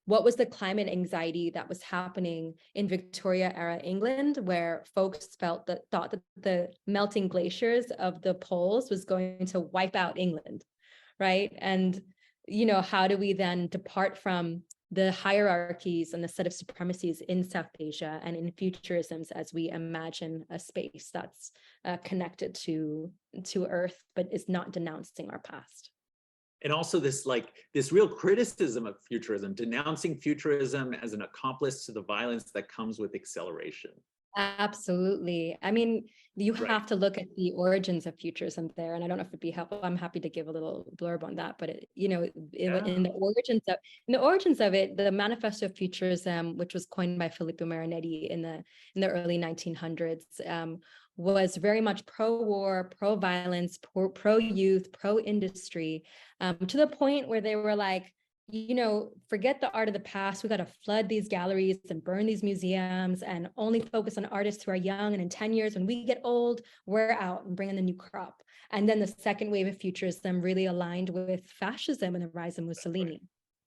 Speaker 2: what was the climate anxiety that was happening in Victoria era England, where folks thought that the melting glaciers of the poles was going to wipe out England, right? And how do we then depart from the hierarchies and the set of supremacies in South Asia and in futurisms as we imagine a space that's connected to Earth, but is not denouncing our past?
Speaker 1: And also this real criticism of futurism, denouncing futurism as an accomplice to the violence that comes with acceleration.
Speaker 2: Absolutely. I mean, you have to look at the origins of futurism there, and I don't know if it'd be helpful. I'm happy to give a little blurb on that, but in the origins of it, the Manifesto of Futurism, which was coined by Filippo Marinetti in the early 1900s, was very much pro-war, pro-violence, pro-youth, pro-industry, to the point where they were like, forget the art of the past. We got to flood these galleries and burn these museums and only focus on artists who are young. And in 10 years, when we get old, we're out and bring in the new crop. And then the second wave of futurism really aligned with fascism and the rise of Mussolini.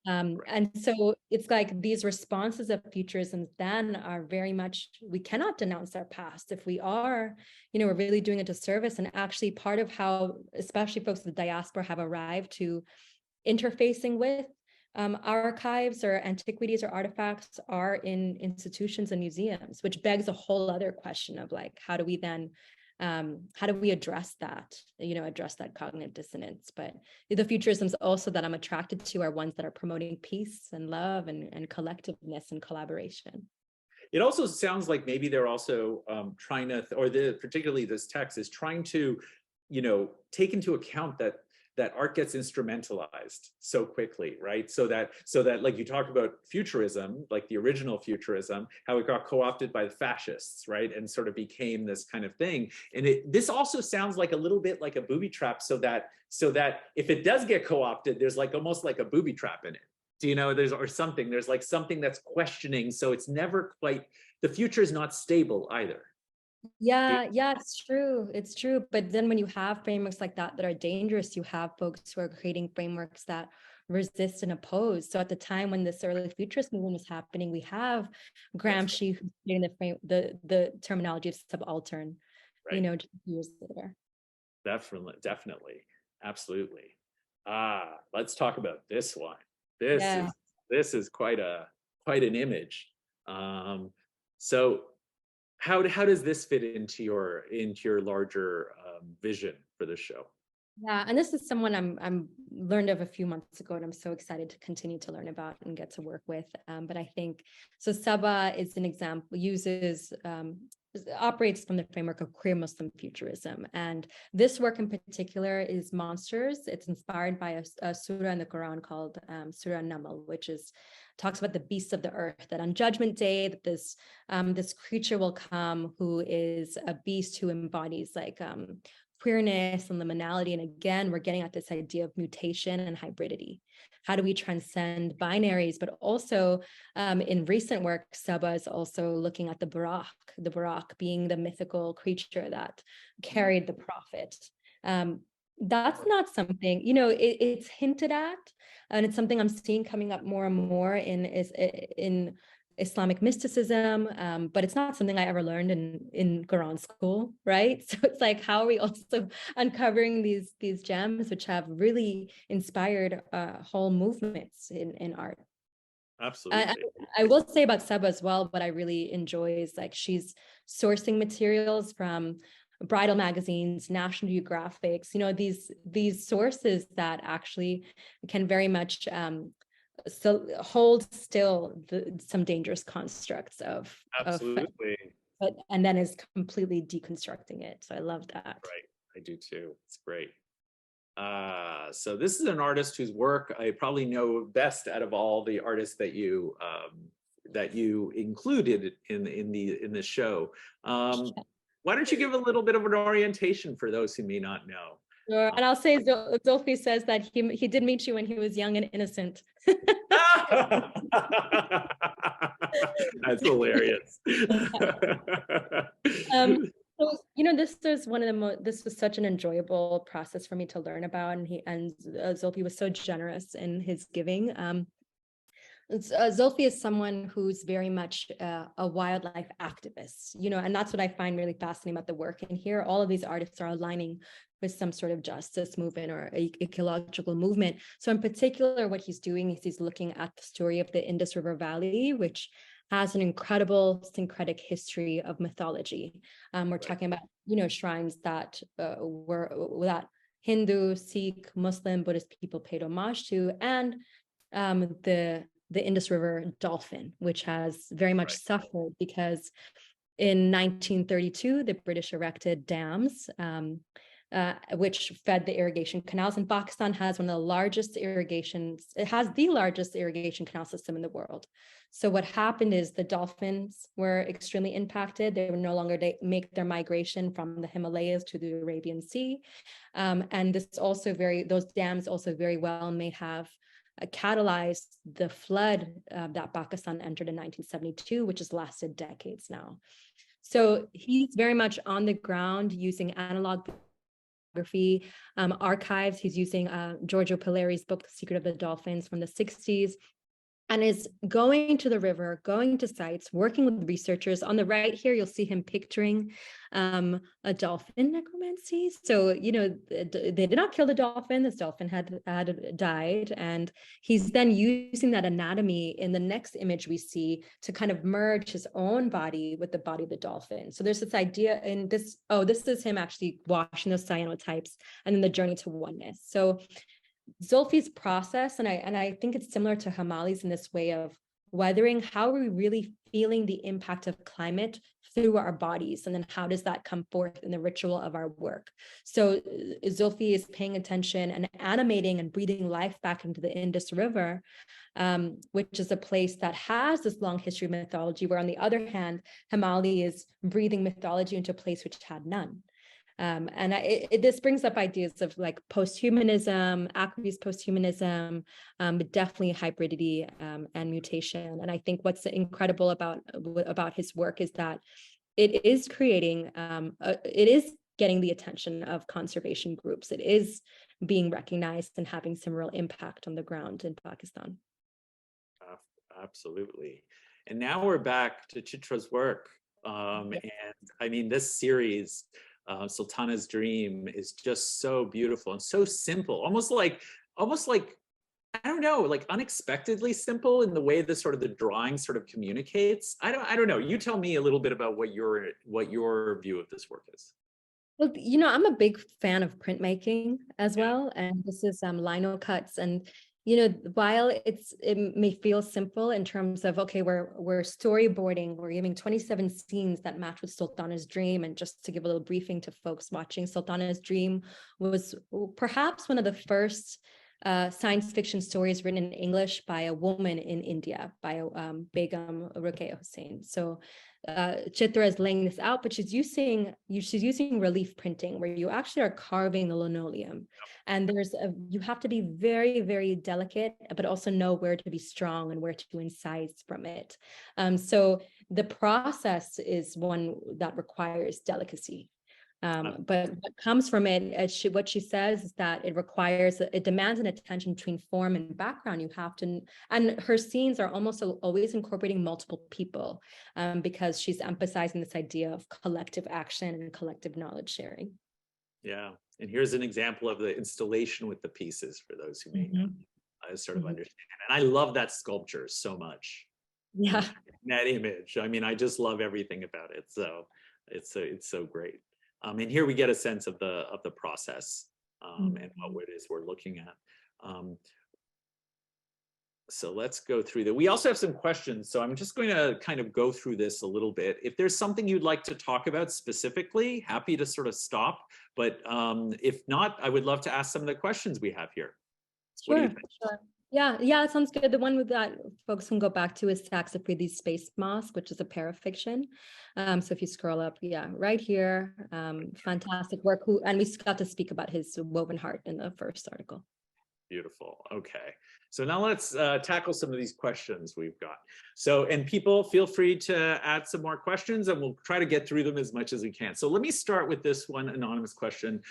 Speaker 2: And so it's like these responses of futurism then are very much, we cannot denounce our past. If we are, we're really doing a disservice. And actually part of how, especially folks in the diaspora, have arrived to interfacing with archives or antiquities or artifacts are in institutions and museums, which begs a whole other question of like, how do we then, how do we address that, address that cognitive dissonance? But the futurisms also that I'm attracted to are ones that are promoting peace and love and collectiveness and collaboration.
Speaker 1: It also sounds like maybe they're also trying to, particularly this text is trying to, take into account that art gets instrumentalized so quickly, right? So that like you talked about futurism, like the original futurism, how it got co-opted by the fascists, right? And sort of became this kind of thing. And this also sounds like a little bit like a booby trap, so that if it does get co-opted, there's like almost like a booby trap in it. There's like something that's questioning. So it's never quite, the future is not stable either.
Speaker 2: Yeah, it's true. It's true. But then when you have frameworks like that are dangerous, you have folks who are creating frameworks that resist and oppose. So at the time when this early futurist movement was happening, we have Gramsci who's creating the terminology of subaltern, just years later.
Speaker 1: Definitely. Absolutely. Let's talk about this one. This is quite an image. So how does this fit into your larger vision for the show?
Speaker 2: Yeah, and this is someone I'm learned of a few months ago, and I'm so excited to continue to learn about and get to work with. But I think so. Saba is an example, operates from the framework of queer Muslim futurism, and this work in particular is monsters. It's inspired by a surah in the Quran called Surah Namal, which talks about the beasts of the earth. That on Judgment Day, that this creature will come who is a beast who embodies like queerness and liminality. And again, we're getting at this idea of mutation and hybridity. How do we transcend binaries? But also in recent work, Saba is also looking at the Buraq being the mythical creature that carried the prophet. That's not something, it's hinted at, and it's something I'm seeing coming up more and more in Islamic mysticism, but it's not something I ever learned in Quran school, right? So it's like, how are we also uncovering these gems, which have really inspired whole movements in art?
Speaker 1: Absolutely.
Speaker 2: I will say about Saba as well, what I really enjoy is like she's sourcing materials from bridal magazines, National Geographics, these sources that actually can very much so hold still some dangerous constructs of
Speaker 1: absolutely.
Speaker 2: but and then is completely deconstructing it. So I love that.
Speaker 1: Right, I do too. It's great. So this is an artist whose work I probably know best out of all the artists that you included in the show. Why don't you give a little bit of an orientation for those who may not know?
Speaker 2: Sure. And I'll say Zolfi says that he did meet you when he was young and innocent.
Speaker 1: That's hilarious.
Speaker 2: So, this is one of the this was such an enjoyable process for me to learn about, and Zolfi was so generous in his giving. Zolfi is someone who's very much a wildlife activist, and that's what I find really fascinating about the work. And here, all of these artists are aligning with some sort of justice movement or ecological movement. So in particular, what he's doing is he's looking at the story of the Indus River Valley, which has an incredible syncretic history of mythology. We're talking about, shrines that that Hindu, Sikh, Muslim, Buddhist people paid homage to, and the Indus River dolphin, which has very much suffered because in 1932, the British erected dams, which fed the irrigation canals. And Pakistan has one of the largest it has the largest irrigation canal system in the world. So what happened is the dolphins were extremely impacted. They were no longer make their migration from the Himalayas to the Arabian Sea. And those dams also very well may have catalyzed the flood that Pakistan entered in 1972, which has lasted decades now. So he's very much on the ground using analog photography, archives. He's using Giorgio Polari's book, The Secret of the Dolphins from the 60s, and is going to the river, going to sites, working with researchers. On the right here, you'll see him picturing a dolphin necromancy. So, they did not kill the dolphin. This dolphin had died. And he's then using that anatomy in the next image we see to kind of merge his own body with the body of the dolphin. So there's this idea in this, this is him actually washing those cyanotypes and then the journey to oneness. So Zolfi's process, and I think it's similar to Hamali's in this way of weathering. How are we really feeling the impact of climate through our bodies? And then how does that come forth in the ritual of our work? So Zolfi is paying attention and animating and breathing life back into the Indus River, which is a place that has this long history of mythology, where on the other hand, Hamali is breathing mythology into a place which had none. And this brings up ideas of like posthumanism, activist posthumanism, but definitely hybridity and mutation. And I think what's incredible about his work is that it is creating, it is getting the attention of conservation groups. It is being recognized and having some real impact on the ground in Pakistan.
Speaker 1: Absolutely. And now we're back to Chitra's work. And I mean, this series, Sultana's Dream, is just so beautiful and so simple, almost like I don't know, like unexpectedly simple in the way the drawing sort of communicates. I don't know. You tell me a little bit about what your view of this work is.
Speaker 2: Well, I'm a big fan of printmaking as well, and this is lino cuts. And while it may feel simple in terms of, okay, we're storyboarding, we're giving 27 scenes that match with Sultana's Dream. And just to give a little briefing to folks watching, Sultana's Dream was perhaps one of the first science fiction stories written in English by a woman in India, by Begum Ruqayya Hussain. So Chitra is laying this out, but she's using relief printing, where you actually are carving the linoleum, and you have to be very, very delicate, but also know where to be strong and where to incise from it. So the process is one that requires delicacy. But what comes from it, what she says is that it demands an attention between form and background. You have to, and her scenes are almost always incorporating multiple people, because she's emphasizing this idea of collective action and collective knowledge sharing.
Speaker 1: Yeah, and here's an example of the installation with the pieces for those who may not sort of understand. And I love that sculpture so much.
Speaker 2: Yeah,
Speaker 1: that image. I mean, I just love everything about it. So it's so great. And here we get a sense of the process and what it is we're looking at. So let's go through that. We also have some questions, so I'm just going to kind of go through this a little bit. If there's something you'd like to talk about specifically, happy to sort of stop. But if not, I would love to ask some of the questions we have here. What do you
Speaker 2: Sure,
Speaker 1: think?
Speaker 2: sure. Yeah, it sounds good. The one with that folks can go back to is Saxophredes Space Mosque, which is a parafiction. So if you scroll up, yeah, right here, fantastic work. And we got to speak about his woven heart in the first article.
Speaker 1: Beautiful. Okay. So now let's tackle some of these questions we've got. So, and people feel free to add some more questions and we'll try to get through them as much as we can. So let me start with this one anonymous question.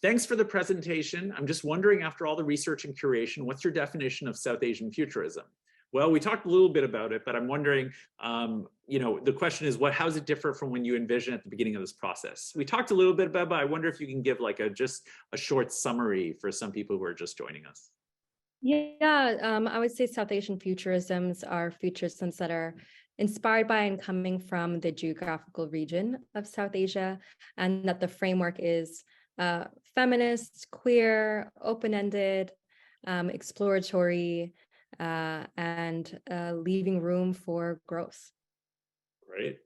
Speaker 1: Thanks for the presentation. I'm just wondering, after all the research and curation, what's your definition of South Asian futurism? Well, we talked a little bit about it, but I'm wondering, the question is, how does it differ from when you envision at the beginning of this process? We talked a little bit about, but I wonder if you can give like just a short summary for some people who are just joining us.
Speaker 2: Yeah, I would say South Asian futurisms are futurisms that are inspired by and coming from the geographical region of South Asia, and that the framework is feminist, queer, open-ended, exploratory, and leaving room for growth.
Speaker 1: Great.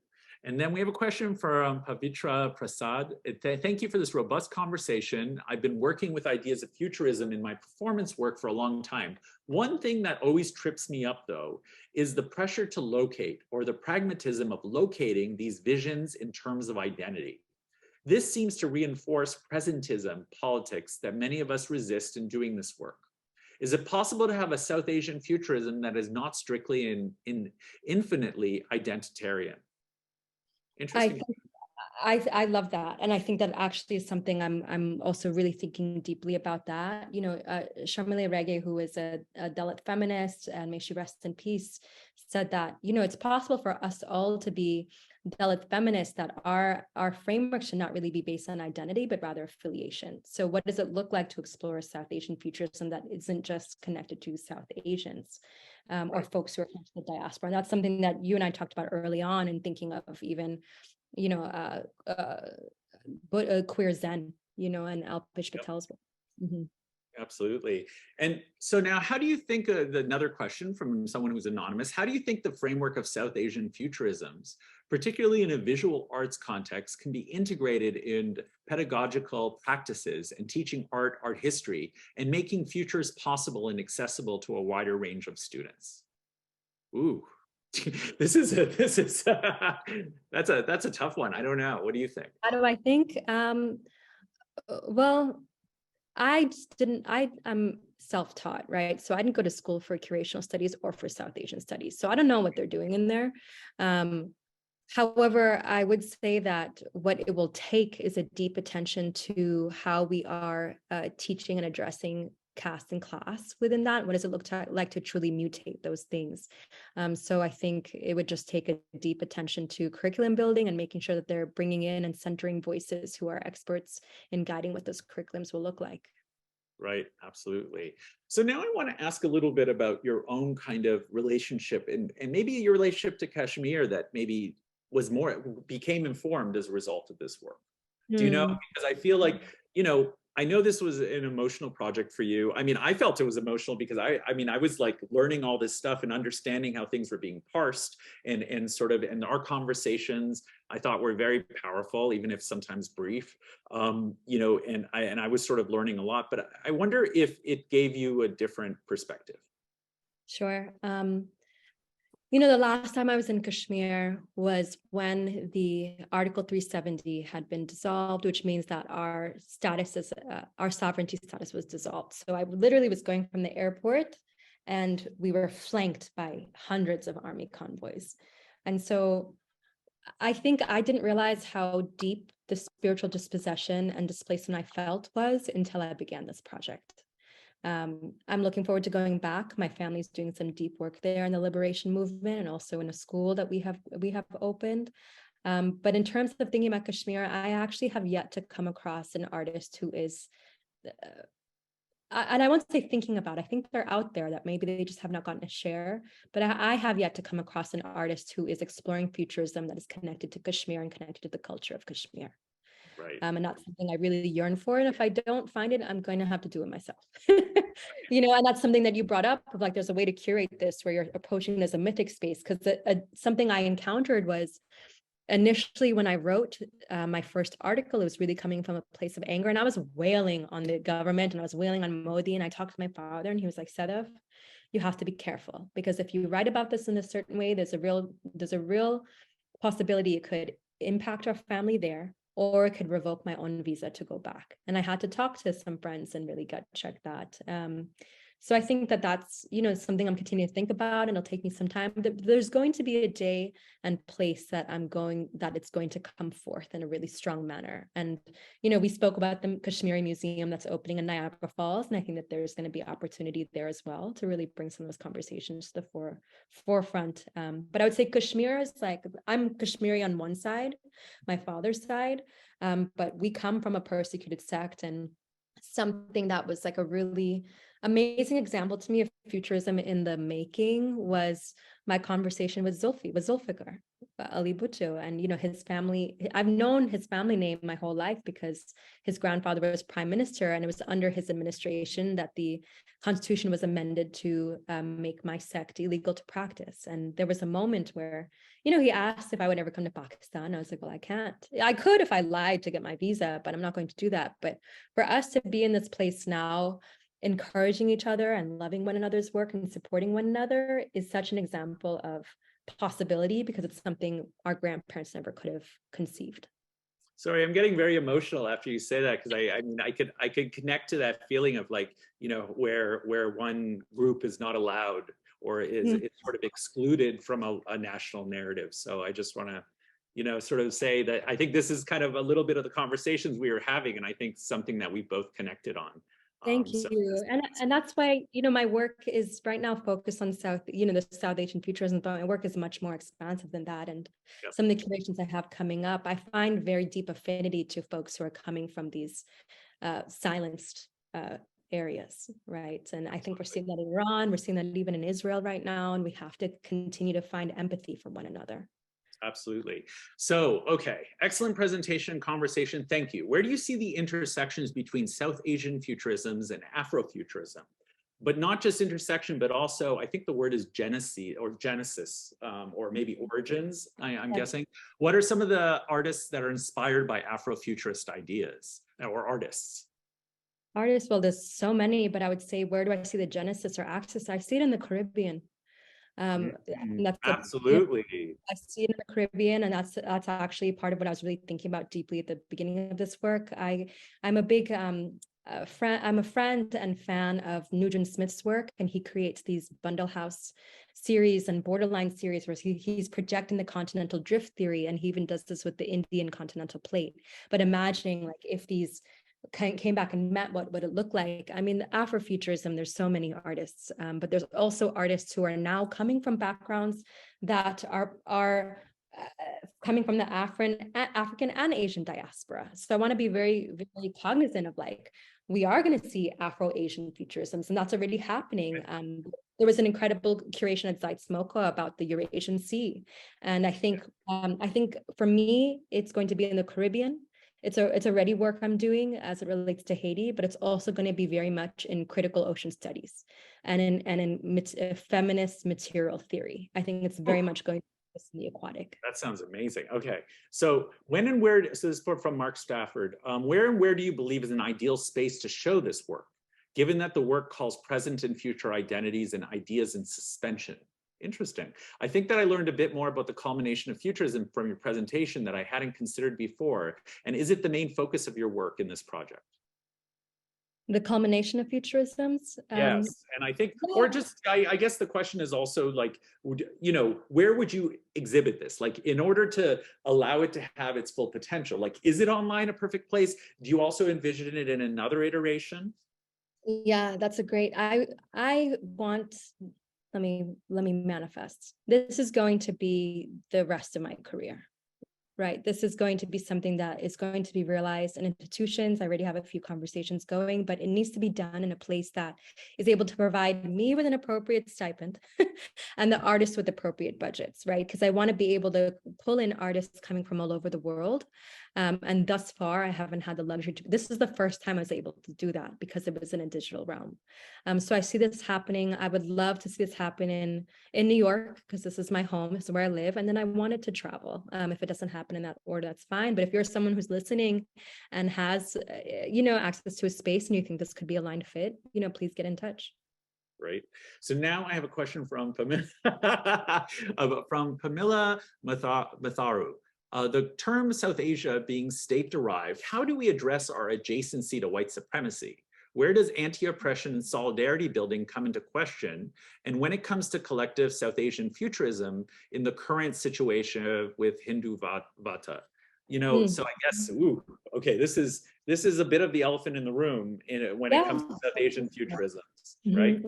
Speaker 1: And then we have a question from Pavitra Prasad. Thank you for this robust conversation. I've been working with ideas of futurism in my performance work for a long time. One thing that always trips me up, though, is the pressure to locate, or the pragmatism of locating these visions in terms of identity. This seems to reinforce presentism politics that many of us resist in doing this work. Is it possible to have a South Asian futurism that is not strictly infinitely identitarian? Interesting.
Speaker 2: I love that, and I think that actually is something I'm also really thinking deeply about. That Sharmila Rege, who is a Dalit feminist, and may she rest in peace, said that it's possible for us all to be Dalit feminists, that our framework should not really be based on identity, but rather affiliation. So what does it look like to explore a South Asian futurism that isn't just connected to South Asians or folks who are connected to the diaspora? And that's something that you and I talked about early on in thinking of even, queer Zen, and Alpesh Patel's work. Mm-hmm.
Speaker 1: Absolutely. And so now, how do you think, another question from someone who's anonymous, how do you think the framework of South Asian futurisms, particularly in a visual arts context, can be integrated in pedagogical practices and teaching art history, and making futures possible and accessible to a wider range of students? Ooh, that's a tough one. I don't know. What do you think?
Speaker 2: How do I think? Well, I'm self-taught, right? So I didn't go to school for curational studies or for South Asian studies. So I don't know what they're doing in there. However, I would say that what it will take is a deep attention to how we are teaching and addressing caste and class within that. What does it look like to truly mutate those things? So I think it would just take a deep attention to curriculum building and making sure that they're bringing in and centering voices who are experts in guiding what those curriculums will look like.
Speaker 1: Right, absolutely. So now I want to ask a little bit about your own kind of relationship and maybe your relationship to Kashmir that maybe became informed as a result of this work. Do you know? Because I feel like, I know this was an emotional project for you. I mean, I felt it was emotional because I was like learning all this stuff and understanding how things were being parsed and and our conversations I thought were very powerful, even if sometimes brief. And I was sort of learning a lot, but I wonder if it gave you a different perspective.
Speaker 2: Sure. The last time I was in Kashmir was when the Article 370 had been dissolved, which means that our sovereignty status was dissolved. So I literally was going from the airport and we were flanked by hundreds of army convoys. And so I think I didn't realize how deep the spiritual dispossession and displacement I felt was until I began this project. I'm looking forward to going back. My family's doing some deep work there in the liberation movement and also in a school that we have opened. But in terms of thinking about Kashmir, I actually have yet to come across an artist who is, and I won't say thinking about, I think they're out there that maybe they just have not gotten a share, but I have yet to come across an artist who is exploring futurism that is connected to Kashmir and connected to the culture of Kashmir.
Speaker 1: Right.
Speaker 2: And that's something I really yearn for. And if I don't find it, I'm going to have to do it myself. And that's something that you brought up of like, there's a way to curate this where you're approaching it as a mythic space. Because something I encountered was initially when I wrote my first article, it was really coming from a place of anger. And I was wailing on the government and I was wailing on Modi. And I talked to my father and he was like, Sadaf, you have to be careful, because if you write about this in a certain way, there's a real possibility it could impact our family there, or it could revoke my own visa to go back. And I had to talk to some friends and really gut check that. So I think that that's, something I'm continuing to think about, and it'll take me some time. There's going to be a day and place that it's going to come forth in a really strong manner. And, we spoke about the Kashmiri Museum that's opening in Niagara Falls. And I think that there's going to be opportunity there as well to really bring some of those conversations to the forefront. But I would say Kashmir is like, I'm Kashmiri on one side, my father's side, but we come from a persecuted sect, and something that was like a really amazing example to me of futurism in the making was my conversation with Zulfikar Ali Bhutto, and his family. I've known his family name my whole life because his grandfather was prime minister, and it was under his administration that the constitution was amended to make my sect illegal to practice. And there was a moment where he asked if I would ever come to Pakistan. I was like, well, I can't. I could if I lied to get my visa, but I'm not going to do that. But for us to be in this place now, encouraging each other and loving one another's work and supporting one another is such an example of possibility, because it's something our grandparents never could have conceived.
Speaker 1: Sorry, I'm getting very emotional after you say that, because I could connect to that feeling of like, where one group is not allowed or is it's sort of excluded from a national narrative. So I just want to, sort of say that I think this is kind of a little bit of the conversations we were having, and I think something that we both connected on.
Speaker 2: Thank you. And that's why, my work is right now focused on the South Asian futurism, but my work is much more expansive than that. And some of the curations I have coming up, I find very deep affinity to folks who are coming from these silenced areas, right? And I think we're seeing that in Iran, we're seeing that even in Israel right now, and we have to continue to find empathy for one another.
Speaker 1: Absolutely. So, okay, excellent presentation, conversation. Thank you. Where do you see the intersections between South Asian futurisms and Afrofuturism? But not just intersection, but also, I think the word is genesis, or maybe origins, I'm guessing. What are some of the artists that are inspired by Afrofuturist ideas or artists?
Speaker 2: Artists, well, there's so many, but I would say, where do I see the genesis or axis? I see it in the Caribbean.
Speaker 1: Absolutely.
Speaker 2: I see it in the Caribbean, and that's actually part of what I was really thinking about deeply at the beginning of this work. I'm a big I'm a friend and fan of Nugent Smith's work, and he creates these bundle house series and borderline series where he's projecting the continental drift theory, and he even does this with the Indian continental plate. But imagining like if these came back and met, what would it look like? I mean, the Afrofuturism, there's so many artists, but there's also artists who are now coming from backgrounds that are coming from the African and Asian diaspora. So I want to be very, very cognizant of like, we are going to see Afro-Asian futurisms, and that's already happening. There was an incredible curation at Zeitz-Mocha about the Eurasian Sea. And I think for me, it's going to be in the Caribbean. It's already work I'm doing as it relates to Haiti, but it's also going to be very much in critical ocean studies and in feminist material theory. I think it's very much going to be in the aquatic.
Speaker 1: That sounds amazing. Okay, so when and where, so this is from Mark Stafford, where and where do you believe is an ideal space to show this work, given that the work calls present and future identities and ideas in suspension? Interesting. I think that I learned a bit more about the culmination of futurism from your presentation that I hadn't considered before. And is it the main focus of your work in this project?
Speaker 2: The culmination of futurisms?
Speaker 1: Yes, and I think, or just, I guess the question is also like, where would you exhibit this? Like, in order to allow it to have its full potential, like, is it online a perfect place? Do you also envision it in another iteration?
Speaker 2: Yeah, that's a great, I want, let me manifest. This is going to be the rest of my career, right? This is going to be something that is going to be realized in institutions. I already have a few conversations going, but it needs to be done in a place that is able to provide me with an appropriate stipend and the artists with appropriate budgets, right? Because I want to be able to pull in artists coming from all over the world And thus far, I haven't had the luxury to, this is the first time I was able to do that because it was in a digital realm. So I see this happening. I would love to see this happen in New York, because this is my home, this is where I live. And then I wanted to travel. If it doesn't happen in that order, that's fine. But if you're someone who's listening and has, access to a space and you think this could be a line fit, please get in touch.
Speaker 1: Right. So now I have a question from Pamela, Matharu. The term South Asia being state-derived, how do we address our adjacency to white supremacy? Where does anti-oppression and solidarity building come into question? And when it comes to collective South Asian futurism in the current situation with Hindu Vata? So I guess, okay, this is a bit of the elephant in the room when it comes to South Asian futurisms, right?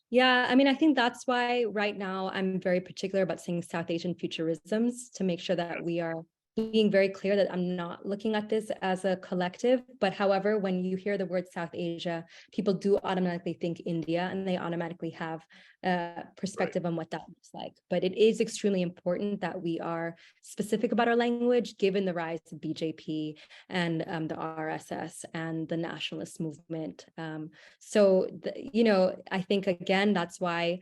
Speaker 2: Yeah, I mean, I think that's why right now I'm very particular about saying South Asian futurisms, to make sure that we are being very clear that I'm not looking at this as a collective. But however, when you hear the word South Asia, people do automatically think India, and they automatically have a perspective on what that looks like. But it is extremely important that we are specific about our language, given the rise of BJP and the RSS and the nationalist movement. I think, again, that's why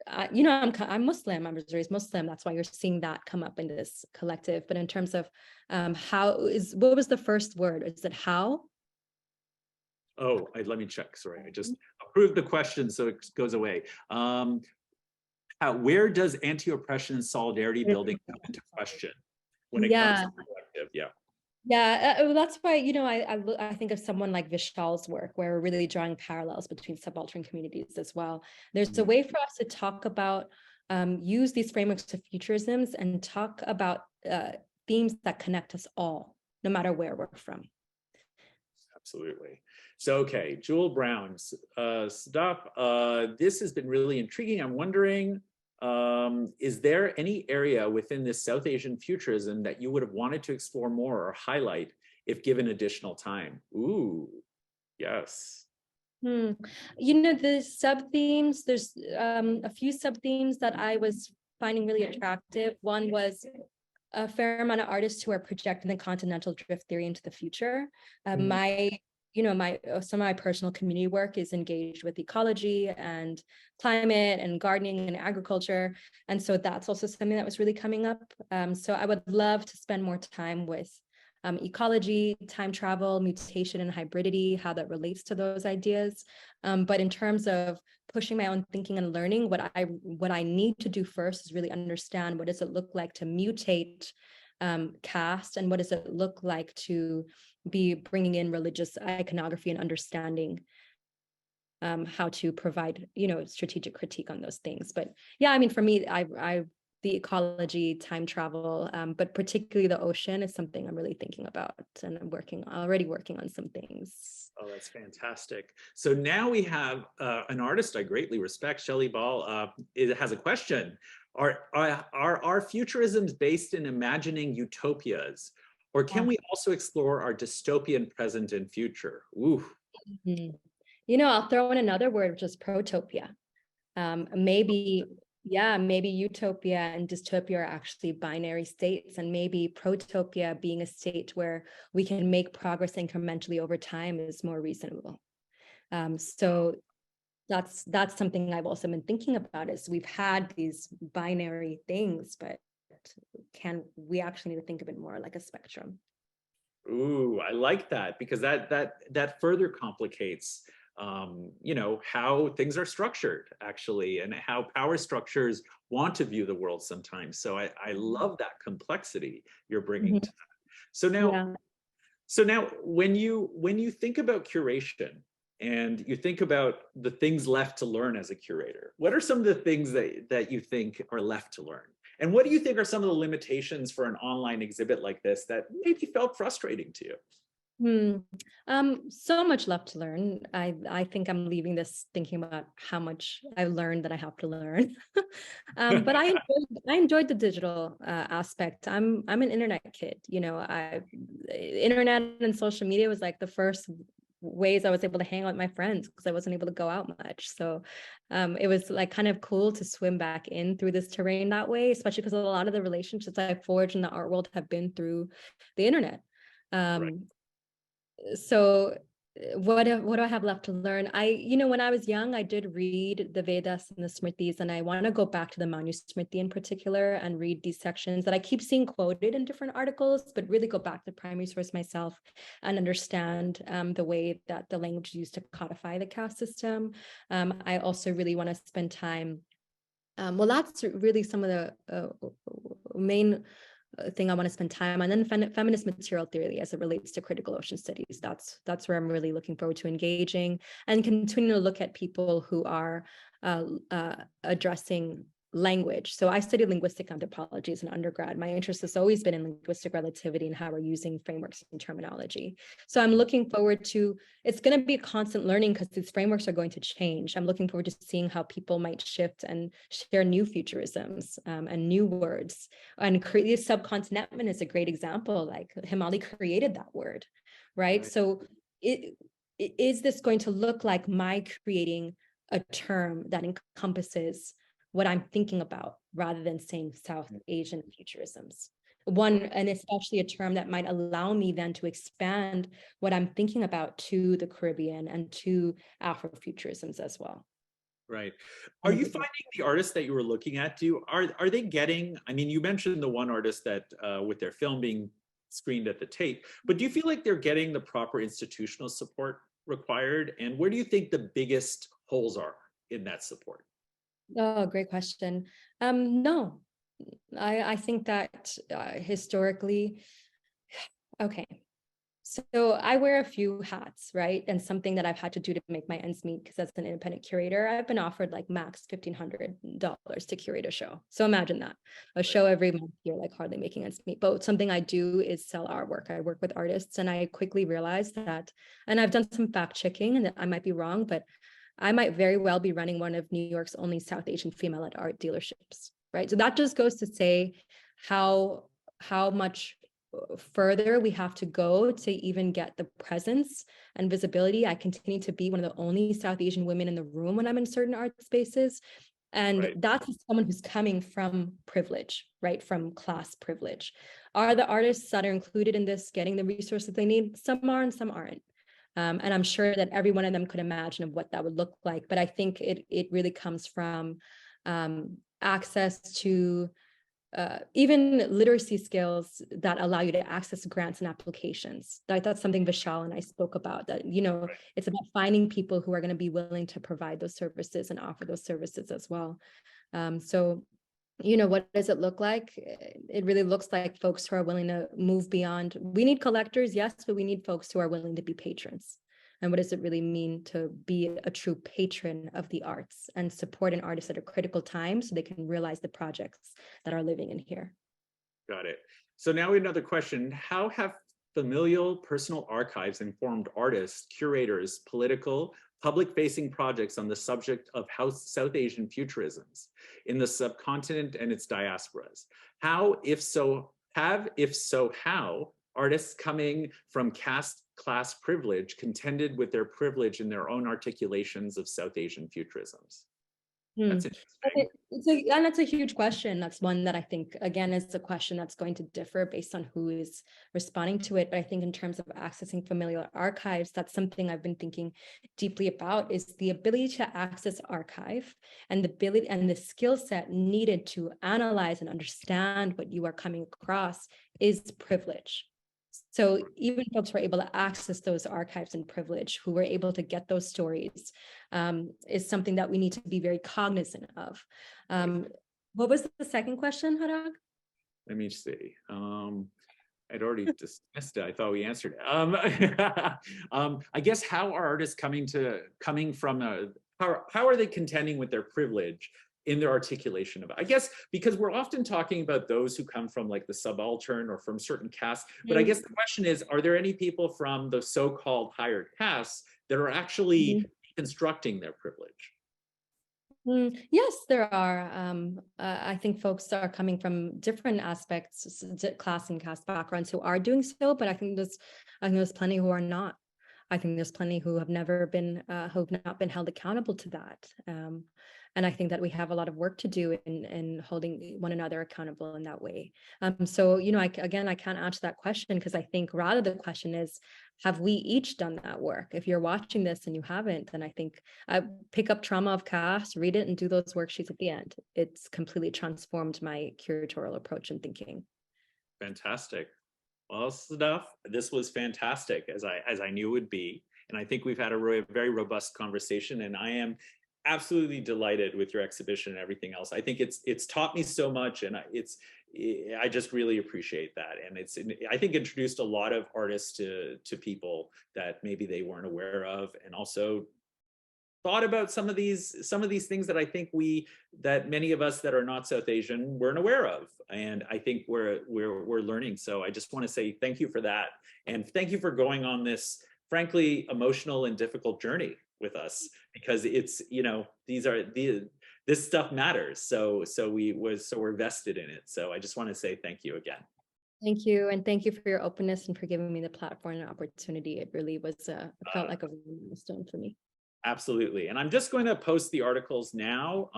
Speaker 2: I'm Muslim. I was raised Muslim. That's why you're seeing that come up in this collective. But in terms of what was the first word? Is it how?
Speaker 1: Oh, let me check. Sorry, I just approved the question, so it goes away. Where does anti-oppression and solidarity building come into question when it comes to the collective? Yeah.
Speaker 2: Yeah, that's why, I think of someone like Vishal's work, where we're really drawing parallels between subaltern communities as well. There's a way for us to talk about, use these frameworks of futurisms and talk about themes that connect us all, no matter where we're from.
Speaker 1: Absolutely. So, okay, Jewel Brown, Sadaf, this has been really intriguing. I'm wondering, is there any area within this South Asian futurism that you would have wanted to explore more or highlight if given additional time? Ooh, yes.
Speaker 2: The sub-themes, there's a few sub-themes that I was finding really attractive. One was a fair amount of artists who are projecting the continental drift theory into the future. Some of my personal community work is engaged with ecology and climate and gardening and agriculture. And so that's also something that was really coming up. So I would love to spend more time with ecology, time travel, mutation and hybridity, how that relates to those ideas. But in terms of pushing my own thinking and learning, what I need to do first is really understand, what does it look like to mutate caste, and what does it look like to be bringing in religious iconography and understanding how to provide, strategic critique on those things. But yeah, I mean, for me, the ecology, time travel, but particularly the ocean is something I'm really thinking about, and I'm already working on some things.
Speaker 1: Oh, that's fantastic. So now we have an artist I greatly respect, Shelley Ball. It has a question. Are our futurisms based in imagining utopias, or can we also explore our dystopian present and future? Ooh.
Speaker 2: I'll throw in another word, which is protopia. Maybe utopia and dystopia are actually binary states, and maybe protopia, being a state where we can make progress incrementally over time, is more reasonable. So that's something I've also been thinking about, is we've had these binary things, but we actually need to think of it more like a spectrum.
Speaker 1: Ooh, I like that, because that further complicates how things are structured, actually, and how power structures want to view the world sometimes. So I love that complexity you're bringing to that. So now when you think about curation and you think about the things left to learn as a curator, what are some of the things that you think are left to learn? And what do you think are some of the limitations for an online exhibit like this that maybe felt frustrating to you?
Speaker 2: So much left to learn. I think I'm leaving this thinking about how much I've learned that I have to learn. But I enjoyed the digital aspect. I'm an internet kid. Internet and social media was like the first ways I was able to hang out with my friends, because I wasn't able to go out much. So it was like kind of cool to swim back in through this terrain that way, especially because a lot of the relationships I forged in the art world have been through the internet.
Speaker 1: Right.
Speaker 2: So what do I have left to learn? When I was young, I did read the Vedas and the Smritis, and I want to go back to the Manusmriti in particular and read these sections that I keep seeing quoted in different articles, but really go back to the primary source myself and understand the way that the language is used to codify the caste system. I also really want to spend time. Well, that's really some of the main thing I want to spend time on. And then feminist material theory as it relates to critical ocean studies. That's where I'm really looking forward to engaging and continuing to look at people who are addressing language. So I studied linguistic anthropology as an undergrad. My interest has always been in linguistic relativity and how we're using frameworks and terminology. So I'm looking forward to, it's going to be a constant learning because these frameworks are going to change. I'm looking forward to seeing how people might shift and share new futurisms and new words. And subcontinentment is a great example. Like Himali created that word, right? So is this going to look like my creating a term that encompasses what I'm thinking about rather than saying South Asian futurisms? And especially a term that might allow me then to expand what I'm thinking about to the Caribbean and to Afrofuturisms as well.
Speaker 1: Right. Are you finding the artists that you were looking at, are they getting, I mean, you mentioned the one artist that with their film being screened at the Tate, but do you feel like they're getting the proper institutional support required? And where do you think the biggest holes are in that support?
Speaker 2: Oh, great question. No, I think that historically, okay. So I wear a few hats, right? And something that I've had to do to make my ends meet, because as an independent curator, I've been offered like max $1,500 to curate a show. So imagine that, a show every month, you're like hardly making ends meet. But something I do is sell artwork. I work with artists, and I quickly realized that, and I've done some fact checking, and I might be wrong, but I might very well be running one of New York's only South Asian female-led art dealerships, right? So that just goes to say how much further we have to go to even get the presence and visibility. I continue to be one of the only South Asian women in the room when I'm in certain art spaces. And that's someone who's coming from privilege, right? From class privilege. Are the artists that are included in this getting the resources they need? Some are and some aren't. And I'm sure that every one of them could imagine of what that would look like. But I think it really comes from access to even literacy skills that allow you to access grants and applications. That's something Vishal and I spoke about, that, it's about finding people who are going to be willing to provide those services and offer those services as well. So what does it look like? It really looks like folks who are willing to move beyond. We need collectors, yes, but we need folks who are willing to be patrons. And what does it really mean to be a true patron of the arts and support an artist at a critical time so they can realize the projects that are living in here?
Speaker 1: Got it. So now another question. How have familial personal archives informed artists, curators, political, public-facing projects on the subject of South Asian futurisms in the subcontinent and its diasporas? How, if so, how artists coming from caste class privilege contended with their privilege in their own articulations of South Asian futurisms? That's interesting.
Speaker 2: And that's a huge question. That's one that I think, again, is a question that's going to differ based on who is responding to it. But I think in terms of accessing familial archives, that's something I've been thinking deeply about, is the ability to access archive and the ability and the skill set needed to analyze and understand what you are coming across is privilege. So even folks who are able to access those archives in privilege, who were able to get those stories, is something that we need to be very cognizant of. What was the second question, Harag?
Speaker 1: Let me see. I'd already discussed it. I thought we answered it. I guess how are artists coming from how are they contending with their privilege in their articulation of it? I guess because we're often talking about those who come from like the subaltern or from certain castes, but I guess the question is, are there any people from the so-called higher castes that are actually constructing their privilege?
Speaker 2: Yes, there are. I think folks are coming from different aspects, class and caste backgrounds, who are doing so, but I think there's plenty who are not. I think there's plenty who have never been, who've not been held accountable to that. And I think that we have a lot of work to do in holding one another accountable in that way. So, again, I can't answer that question, because I think rather the question is, have we each done that work? If you're watching this and you haven't, then I think pick up Trauma of Caste, read it, and do those worksheets at the end. It's completely transformed my curatorial approach and thinking.
Speaker 1: Fantastic. Well, Sadaf, this was fantastic, as I knew it would be. And I think we've had a very robust conversation, and I am absolutely delighted with your exhibition and everything else. I think it's taught me so much, and I just really appreciate that. And I think introduced a lot of artists to people that maybe they weren't aware of, and also thought about some of these things that I think that many of us that are not South Asian weren't aware of, and I think we're learning. So I just want to say thank you for that, and thank you for going on this frankly emotional and difficult journey with us, because it's this stuff matters. So we're vested in it. So I just want to say thank you again.
Speaker 2: Thank you, and thank you for your openness and for giving me the platform and opportunity. It really was it felt like a milestone for me.
Speaker 1: Absolutely. And I'm just going to post the articles now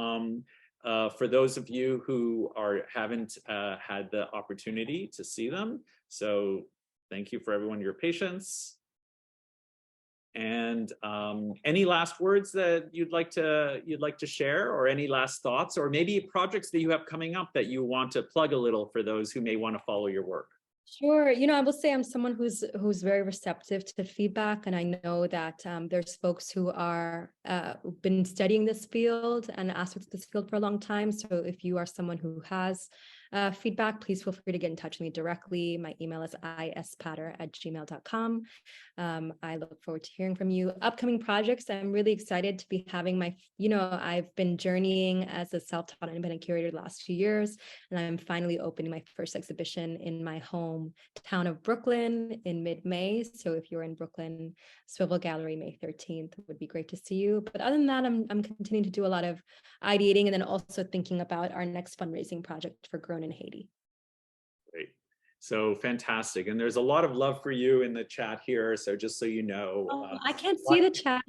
Speaker 1: for those of you who haven't had the opportunity to see them. So thank you for everyone, your patience. And any last words that you'd like to share, or any last thoughts, or maybe projects that you have coming up that you want to plug a little for those who may want to follow your work?
Speaker 2: Sure. I will say I'm someone who's very receptive to feedback, and I know that there's folks who are been studying this field and aspects of this field for a long time. So if you are someone who has feedback, please feel free to get in touch with me directly. My email is ispadder@gmail.com. I look forward to hearing from you. Upcoming projects, I'm really excited to be having I've been journeying as a self-taught independent curator the last few years, and I'm finally opening my first exhibition in my home town of Brooklyn in mid-May. So if you're in Brooklyn, Swivel Gallery, May 13th, it would be great to see you. But other than that, I'm continuing to do a lot of ideating, and then also thinking about our next fundraising project for Grown in Haiti.
Speaker 1: Great. So fantastic. And there's a lot of love for you in the chat here. So just so you know.
Speaker 2: I can't see the chat.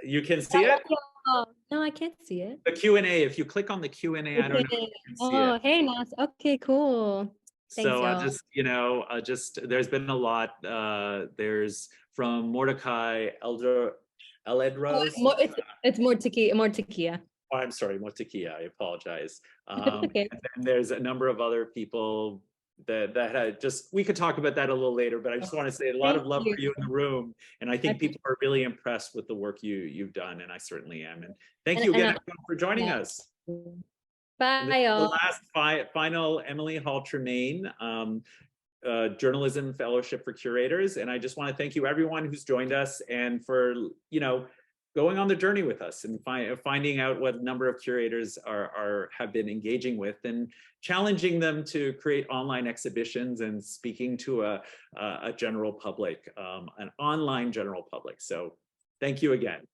Speaker 1: You can see it?
Speaker 2: No, I can't see it.
Speaker 1: The Q&A, if you click on the Q&A, I don't know if you can see it.
Speaker 2: Hey, Nas. Okay, cool. Thanks,
Speaker 1: so there's been a lot. There's from Mordecai Eldros.
Speaker 2: It's Mortikia.
Speaker 1: Oh, I'm sorry, Motikia, I apologize.
Speaker 2: Okay.
Speaker 1: And then there's a number of other people that had we could talk about that a little later, but I just want to say a lot of love for you in the room. And I think people are really impressed with the work you've done, and I certainly am. And thank you again for joining us.
Speaker 2: Bye, y'all.
Speaker 1: The last final Emily Hall-Tremaine Journalism Fellowship for Curators. And I just want to thank you, everyone who's joined us, and for, going on the journey with us and finding out what number of curators have been engaging with, and challenging them to create online exhibitions and speaking to a general public, an online general public. So thank you again.